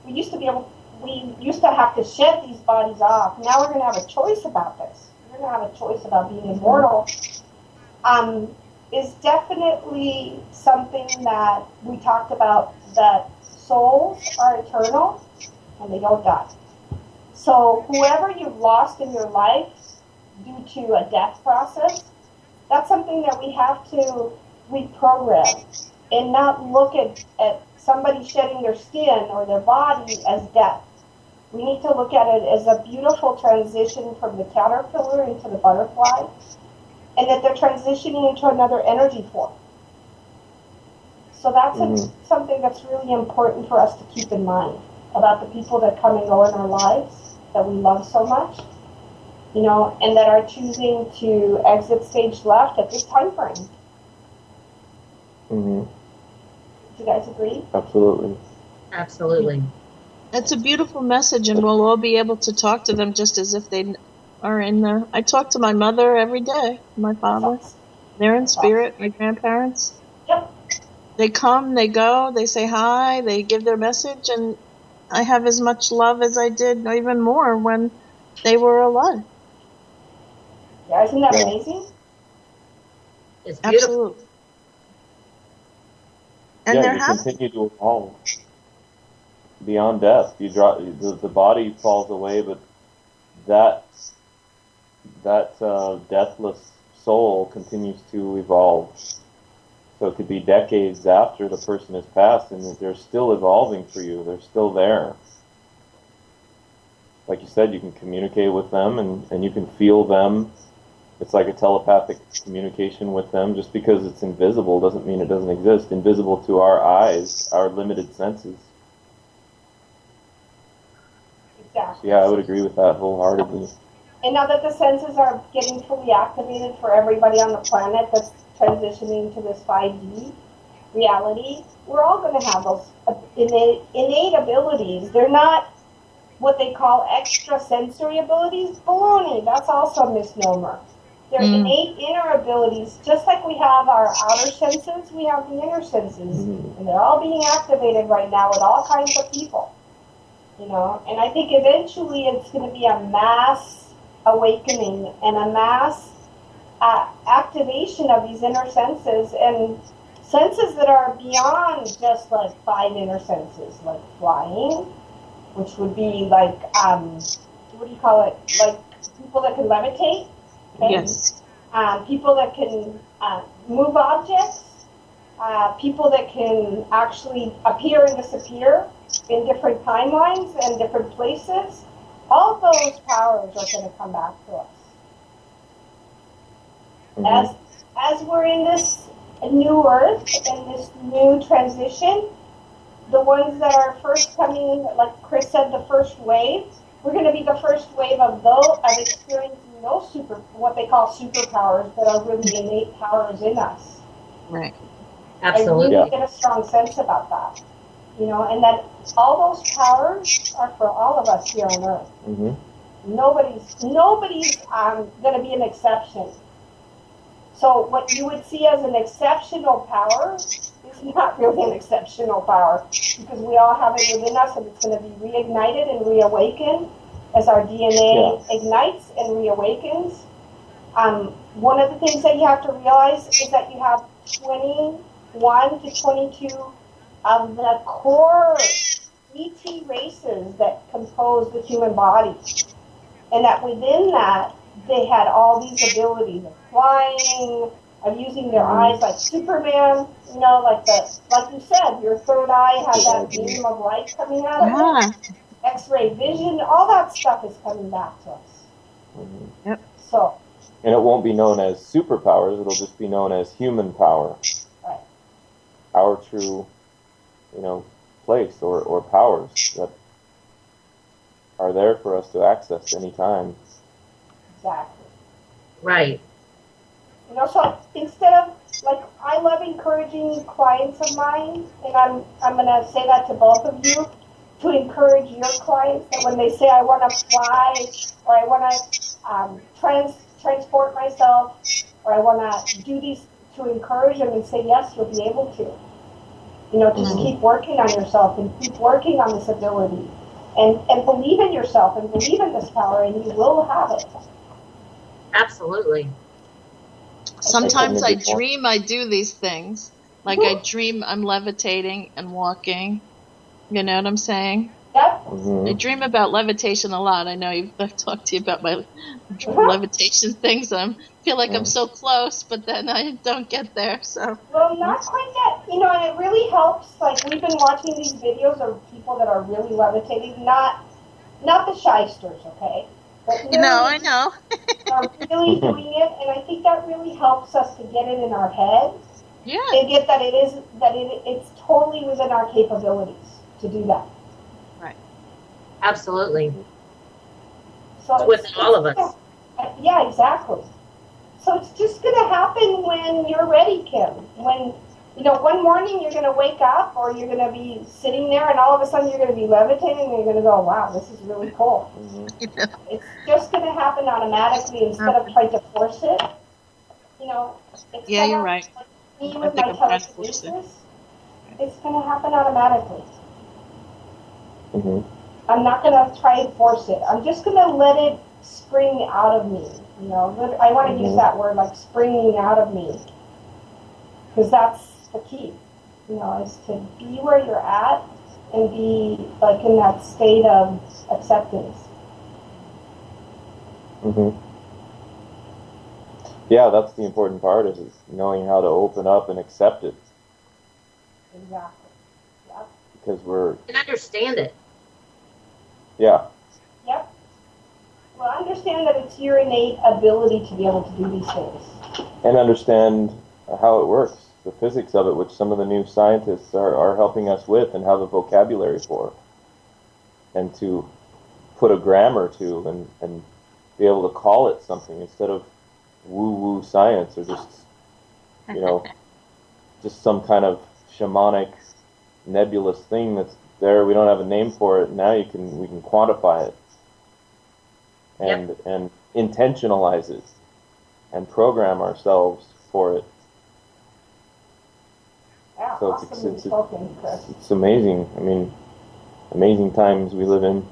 Speaker 3: we used to have to shed these bodies off. Now we're going to have a choice about this. We're going to have a choice about being immortal. Is definitely something that we talked about, that souls are eternal and they don't die. So whoever you've lost in your life due to a death process, that's something that we have to reprogram and not look at somebody shedding their skin or their body as death. We need to look at it as a beautiful transition from the caterpillar into the butterfly, and that they're transitioning into another energy form. So that's something that's really important for us to keep in mind about the people that come and go in our lives that we love so much, you know, and that are choosing to exit stage left at this time frame.
Speaker 2: Mm-hmm.
Speaker 3: Do you guys agree?
Speaker 2: Absolutely.
Speaker 4: Absolutely.
Speaker 5: That's a beautiful message, and we'll all be able to talk to them just as if they are in the... I talk to my mother every day, my father. They're in spirit, my grandparents.
Speaker 3: Yep.
Speaker 5: They come, they go, they say hi, they give their message, and I have as much love as I did, or even more, when they were alive.
Speaker 3: Yeah, isn't that amazing?
Speaker 4: It's beautiful.
Speaker 5: Absolutely. And
Speaker 2: yeah, you continue to evolve beyond death. You drop the body falls away, but that deathless soul continues to evolve. So it could be decades after the person has passed, and they're still evolving for you. They're still there. Like you said, you can communicate with them, and you can feel them. It's like a telepathic communication with them. Just because it's invisible doesn't mean it doesn't exist. Invisible to our eyes, our limited senses.
Speaker 3: Exactly.
Speaker 2: So yeah, I would agree with that wholeheartedly.
Speaker 3: And now that the senses are getting fully activated for everybody on the planet that's transitioning to this 5D reality, we're all going to have those innate abilities. They're not what they call extrasensory abilities. Baloney, that's also a misnomer. They're innate inner abilities. Just like we have our outer senses, we have the inner senses. And they're all being activated right now with all kinds of people. You know, and I think eventually it's going to be a mass awakening and a mass activation of these inner senses, and senses that are beyond just like 5 inner senses, like flying, which would be like, what do you call it? Like people that can levitate. Okay?
Speaker 5: Yes.
Speaker 3: People that can move objects. People that can actually appear and disappear in different timelines and different places. All of those powers are going to come back to us. As we're in this new Earth and this new transition, the ones that are first coming, like Chris said, the first wave, we're going to be the first wave of experiencing those what they call superpowers that are really innate powers in us.
Speaker 5: Right.
Speaker 4: Absolutely.
Speaker 3: I really get a strong sense about that. You know, and that all those powers are for all of us here on Earth. Nobody's going to be an exception. So what you would see as an exceptional power is not really an exceptional power, because we all have it within us, and it's going to be reignited and reawakened as our DNA ignites and reawakens. One of the things that you have to realize is that you have 21 to 22 of the core ET races that compose the human body. And that within that, they had all these abilities of flying, of using their eyes like Superman, you know, like you said, your third eye has that beam of light coming out of it. X-ray vision, all that stuff is coming back to us.
Speaker 5: Yep.
Speaker 3: So.
Speaker 2: And it won't be known as superpowers, it'll just be known as human power.
Speaker 3: Right.
Speaker 2: Our true, place or powers that are there for us to access anytime.
Speaker 3: Exactly.
Speaker 4: Right.
Speaker 3: So instead of, like, I love encouraging clients of mine, and I'm going to say that to both of you, to encourage your clients that when they say, I want to fly, or I want to transport myself, or I want to do these, to encourage them and say, yes, you'll be able to. Just keep working on yourself and keep working on this ability. And believe in yourself and believe in this power, and you will have it.
Speaker 4: Absolutely.
Speaker 5: Sometimes I dream I do these things. Like I dream I'm levitating and walking. You know what I'm saying?
Speaker 3: Yep.
Speaker 5: I dream about levitation a lot. I know I've talked to you about my levitation things. I feel like I'm so close, but then I don't get there. So.
Speaker 3: Well, not quite that. And it really helps. Like, we've been watching these videos of people that are really levitating, not the shysters, okay? But
Speaker 5: I know.
Speaker 3: are really doing it, and I think that really helps us to get it in our head.
Speaker 5: Yeah.
Speaker 3: And get that it's totally within our capabilities to do that.
Speaker 5: Right.
Speaker 4: Absolutely.
Speaker 3: So
Speaker 4: it's within all of us.
Speaker 3: Yeah, exactly. So it's just going to happen when you're ready, Kim. When, one morning you're going to wake up, or you're going to be sitting there, and all of a sudden you're going to be levitating, and you're going to go, wow, this is really cool. It's just going to happen automatically instead of trying to force it. It's
Speaker 5: you're right.
Speaker 3: Like me with my telekinesis, it's going to happen automatically. I'm not going to try and force it. I'm just going to let it spring out of me. I want to use that word, like springing out of me, because that's the key. Is to be where you're at and be like in that state of acceptance.
Speaker 2: Yeah, that's the important part, is knowing how to open up and accept it.
Speaker 3: Exactly. Yep.
Speaker 2: Because
Speaker 4: and understand it.
Speaker 2: Yeah.
Speaker 3: Yep. Well, understand that it's your innate ability to be able to do these things.
Speaker 2: And understand how it works, the physics of it, which some of the new scientists are helping us with and have a vocabulary for. And to put a grammar to and be able to call it something instead of woo-woo science, or just, just some kind of shamanic, nebulous thing that's there. We don't have a name for it. Now we can quantify it and intentionalize it and program ourselves for it.
Speaker 3: Yeah,
Speaker 2: so it's amazing. I mean, amazing times we live in.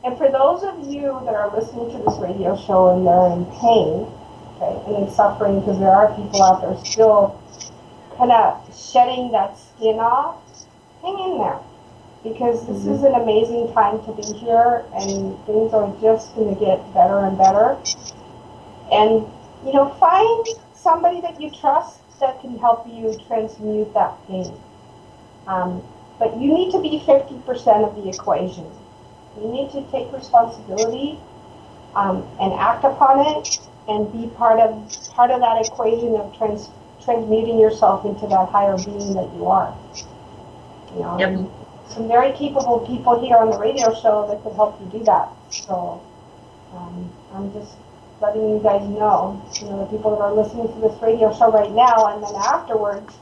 Speaker 3: And for those of you that are listening to this radio show and they're in pain, okay, and in suffering, because there are people out there still kind of shedding that skin off, hang in there. Because this is an amazing time to be here, and things are just going to get better and better. And, find somebody that you trust that can help you transmute that pain. But you need to be 50% of the equation. You need to take responsibility and act upon it, and be part of that equation of transmuting yourself into that higher being that you are. And some very capable people here on the radio show that could help you do that. So I'm just letting you guys know, the people that are listening to this radio show right now, and then afterwards,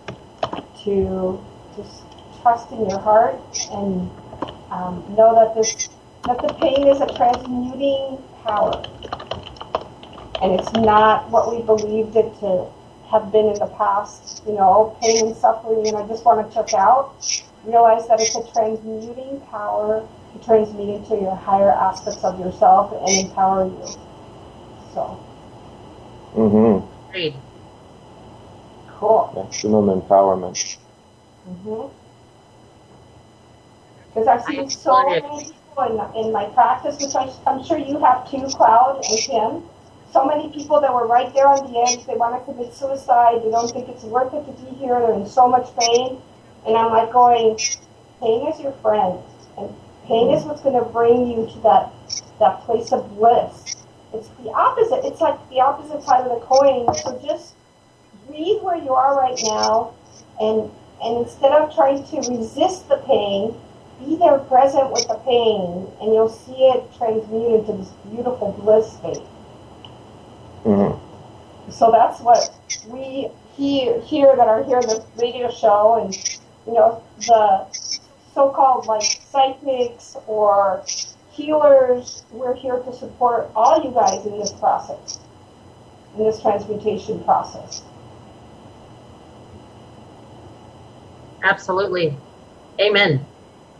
Speaker 3: to just trust in your heart and know that the pain is a transmuting power, and it's not what we believed it to have been in the past. Pain and suffering, and I just want to check out. Realize that it's a transmuting power to transmute into your higher aspects of yourself and empower you. So.
Speaker 4: Great.
Speaker 3: Cool.
Speaker 2: Maximum empowerment.
Speaker 3: Because I've seen so many people in my practice, which I'm sure you have too, Cloud and Kim. So many people that were right there on the edge. They want to commit suicide. They don't think it's worth it to be here. They're in so much pain. And I'm like going, pain is your friend. And Pain is what's going to bring you to that place of bliss. It's the opposite. It's like the opposite side of the coin. So just breathe where you are right now, and instead of trying to resist the pain, be there present with the pain, and you'll see it transmute into this beautiful bliss state.
Speaker 2: Mm-hmm.
Speaker 3: So that's what we here that are here in this radio show, and the so-called like psychics or healers, we're here to support all you guys in this process, in this transmutation process.
Speaker 4: Absolutely. Amen.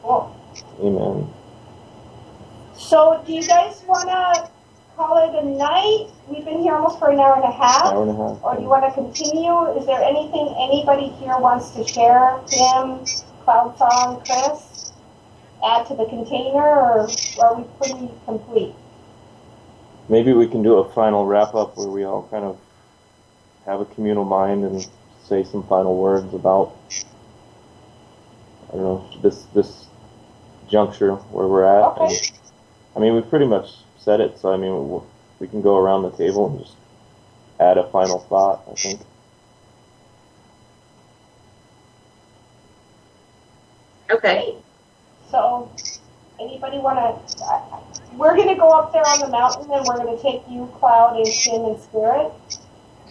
Speaker 3: Cool.
Speaker 2: Amen.
Speaker 3: So do you guys want to call it a night? We've been here almost for an hour and a half.
Speaker 2: Hour and a half.
Speaker 3: Or do you want to continue? Is there anything anybody here wants to share? Kim, Cloud Song, Chris? Add to the container, or are we pretty complete?
Speaker 2: Maybe we can do a final wrap-up where we all kind of have a communal mind and say some final words about, I don't know, this juncture where we're at.
Speaker 3: Okay.
Speaker 2: And, I mean, we've pretty much said it, so I mean, we can go around the table and just add a final thought, I think.
Speaker 4: Okay.
Speaker 3: So, anybody want to? We're going to go up there on the mountain, and we're going to take you, Cloud, and Kim, and Spirit.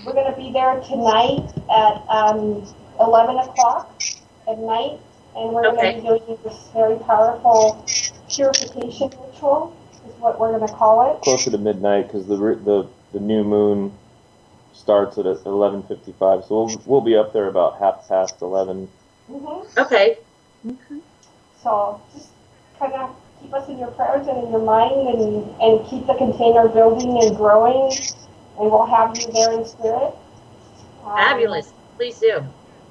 Speaker 3: We're going to be there tonight at 11 o'clock at night, and we're going to be doing this very powerful purification ritual, is what we're going to call it.
Speaker 2: Closer to midnight, because the new moon starts at 11:55, so we'll be up there about 11:30.
Speaker 3: Mm-hmm.
Speaker 4: Okay.
Speaker 3: So just kind of keep us in your prayers and in your mind, and keep the container building and growing, and we'll have you there in spirit.
Speaker 4: Fabulous. Please do.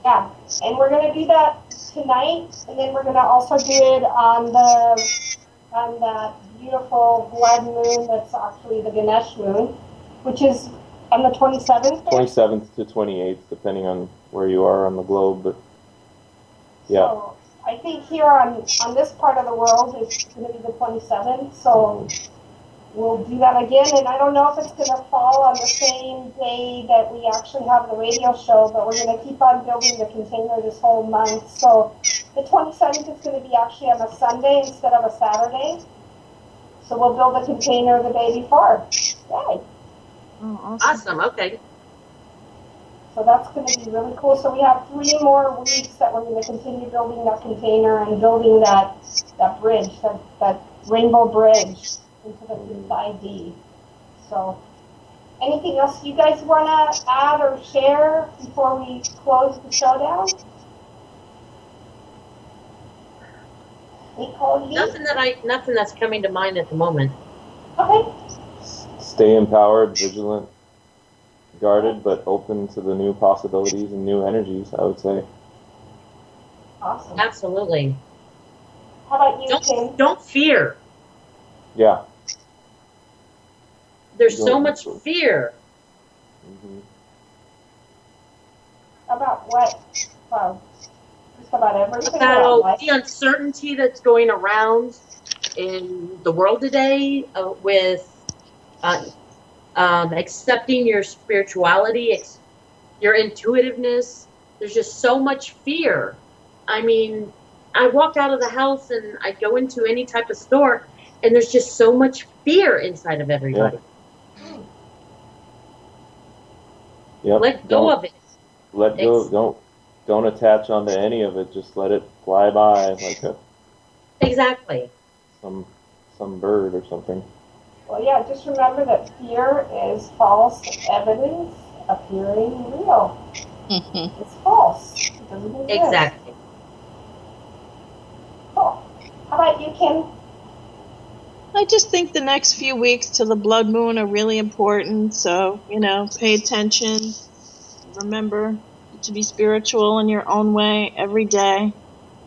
Speaker 3: Yeah, and we're going to do that tonight, and then we're going to also do it on that beautiful blood moon that's actually the Ganesh moon, which is on the 27th.
Speaker 2: 27th to 28th, depending on where you are on the globe, but yeah.
Speaker 3: So I think here on this part of the world it's going to be the 27th, so we'll do that again, and I don't know if it's going to fall on the same day that we actually have the radio show, but we're going to keep on building the container this whole month. So the 27th is going to be actually on a Sunday instead of a Saturday, so we'll build the container the day before. Yay!
Speaker 5: Oh,
Speaker 4: Awesome. Okay.
Speaker 3: So that's going to be really cool. So we have 3 more weeks that we're going to continue building that container and building that bridge, that rainbow bridge into the 5D. So anything else you guys want to add or share before we close the show down?
Speaker 4: Nothing that's coming to mind at the moment.
Speaker 3: Okay.
Speaker 2: Stay empowered, vigilant, guarded, but open to the new possibilities and new energies, I would say.
Speaker 3: Awesome.
Speaker 4: Absolutely.
Speaker 3: How about you, Tim?
Speaker 4: Don't fear.
Speaker 2: Yeah.
Speaker 4: There's so much fear.
Speaker 2: Mm-hmm.
Speaker 3: About what? Well, just about everything.
Speaker 4: About the uncertainty that's going around in the world today with accepting your spirituality, your intuitiveness. There's just so much fear. I mean, I walk out of the house and I go into any type of store, and there's just so much fear inside of everybody.
Speaker 2: Yeah. Yep.
Speaker 4: Let go of it.
Speaker 2: Let go. Don't attach onto any of it. Just let it fly by like
Speaker 4: Exactly.
Speaker 2: some bird or something.
Speaker 3: Well, yeah, just remember that fear is false evidence appearing real. It's false. It doesn't exist.
Speaker 4: Exactly.
Speaker 3: Cool. How about you, Kim?
Speaker 5: I just think the next few weeks to the blood moon are really important. So, pay attention. Remember to be spiritual in your own way every day,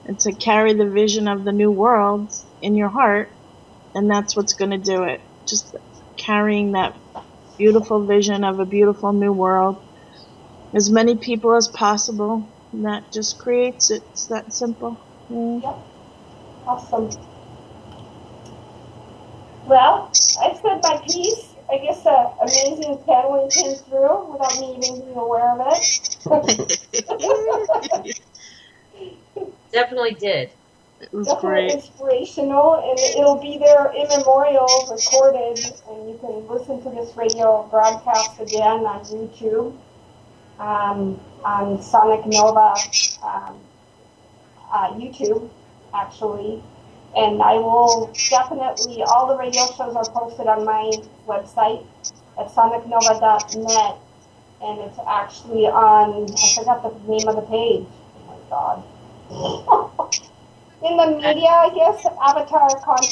Speaker 5: and to carry the vision of the new world in your heart. And that's what's going to do it. Just carrying that beautiful vision of a beautiful new world. As many people as possible. And that just creates it. It's that simple.
Speaker 3: Yep. Awesome. Well, I said my piece. I guess an amazing paneling came through without me even being aware of it.
Speaker 4: Definitely did.
Speaker 5: It was
Speaker 3: Definitely
Speaker 5: great.
Speaker 3: inspirational, and it'll be there immemorial, recorded, and you can listen to this radio broadcast again on YouTube, on Sonic Nova YouTube, actually. And I will definitely, all the radio shows are posted on my website at sonicnova.net, and it's actually on, I forgot the name of the page. Oh my God. In the media, I guess, Avatar,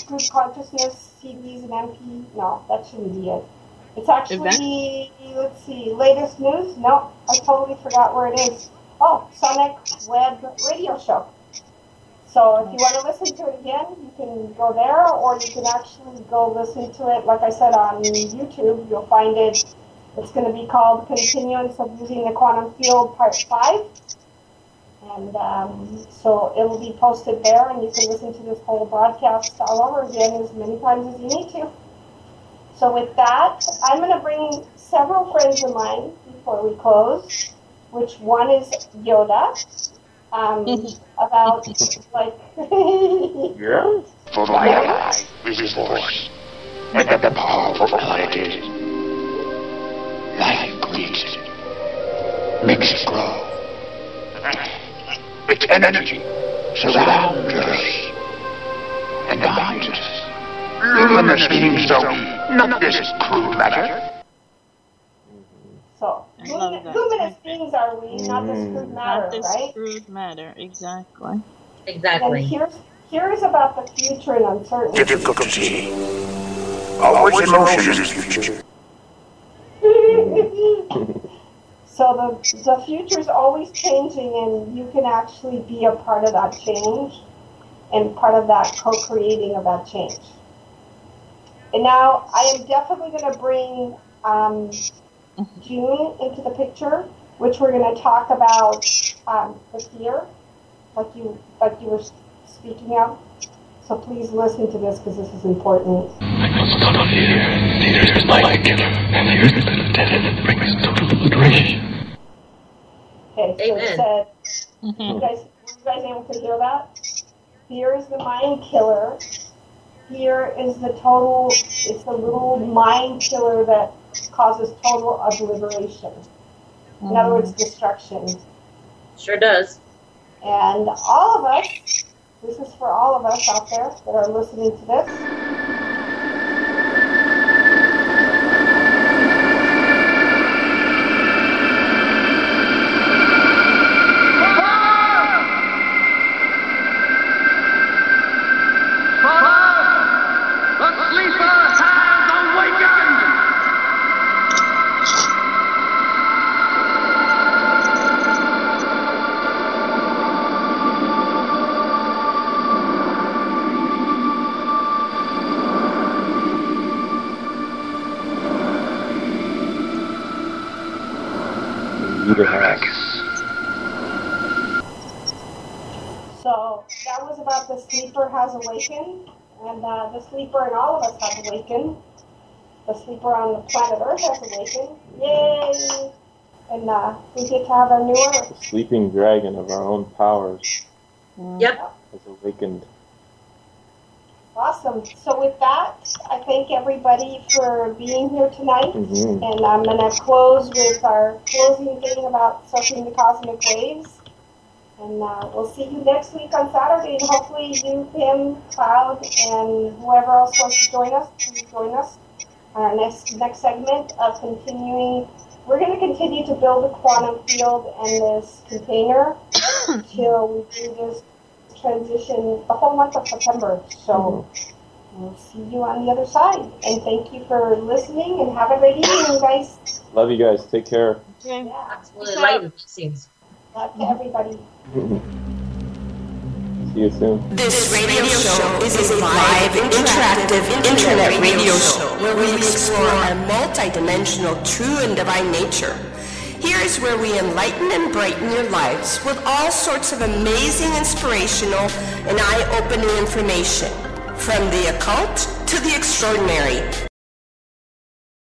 Speaker 3: Group Consciousness, CDs, and MP. No, that shouldn't be it. It's actually, let's see, latest news? No, I totally forgot where it is. Oh, Sonic Web Radio Show. So if you want to listen to it again, you can go there, or you can actually go listen to it, like I said, on YouTube. You'll find it. It's going to be called Continuance of Using the Quantum Field Part 5. And so it will be posted there, and you can listen to this whole broadcast all over again as many times as you need to. So with that, I'm going to bring several friends of mine before we close, which one is Yoda. About, like...
Speaker 6: Yeah? For my life is force, and the powerful qualities. Life creates it, makes it grow. Its energy surrounds us and binds us. Luminous beings though, not this crude matter.
Speaker 3: So, luminous beings are we, not this crude matter,
Speaker 5: Not this
Speaker 3: right?
Speaker 5: crude matter, exactly.
Speaker 4: Exactly.
Speaker 3: And here's about the future and uncertainty.
Speaker 6: Difficult to see. Always in motion is future.
Speaker 3: So the future is always changing, and you can actually be a part of that change and part of that co-creating of that change. And now I am definitely going to bring June into the picture, which we're going to talk about the fear, like you were speaking of. So please listen to this because this is important.
Speaker 7: I was not a leader. Leader is my giver, and the earth that brings total liberation.
Speaker 3: Okay, so
Speaker 4: Amen.
Speaker 3: it said, were you guys able to hear that? Fear is the mind killer. Fear is it's the little mind killer that causes total obliteration. In other words, destruction.
Speaker 4: Sure does.
Speaker 3: And all of us, this is for all of us out there that are listening to this. So that was about the sleeper has awakened, and the sleeper in all of us has awakened. The sleeper on the planet Earth has awakened. Yay! And we get to have our new Earth.
Speaker 2: The sleeping dragon of our own powers
Speaker 4: Yep.
Speaker 2: has awakened.
Speaker 3: Awesome. So with that, I thank everybody for being here tonight.
Speaker 2: Mm-hmm.
Speaker 3: And I'm going to close with our closing thing about surfing the cosmic waves. And we'll see you next week on Saturday. And hopefully you, Pim, Cloud, and whoever else wants to join us, please join us on our next segment of continuing. We're going to continue to build a quantum field and this container till we do this transition the whole month of September. So we'll see you on the other side. And thank you for listening, and have a great evening, guys.
Speaker 2: Love you guys. Take care.
Speaker 5: Okay.
Speaker 3: Yeah.
Speaker 4: Absolutely. Light and blessings.
Speaker 3: Love to everybody.
Speaker 2: See you soon.
Speaker 8: This radio show is a live, interactive internet radio show where we explore our multidimensional, true and divine nature. Here is where we enlighten and brighten your lives with all sorts of amazing, inspirational, and eye-opening information. from the occult to the extraordinary.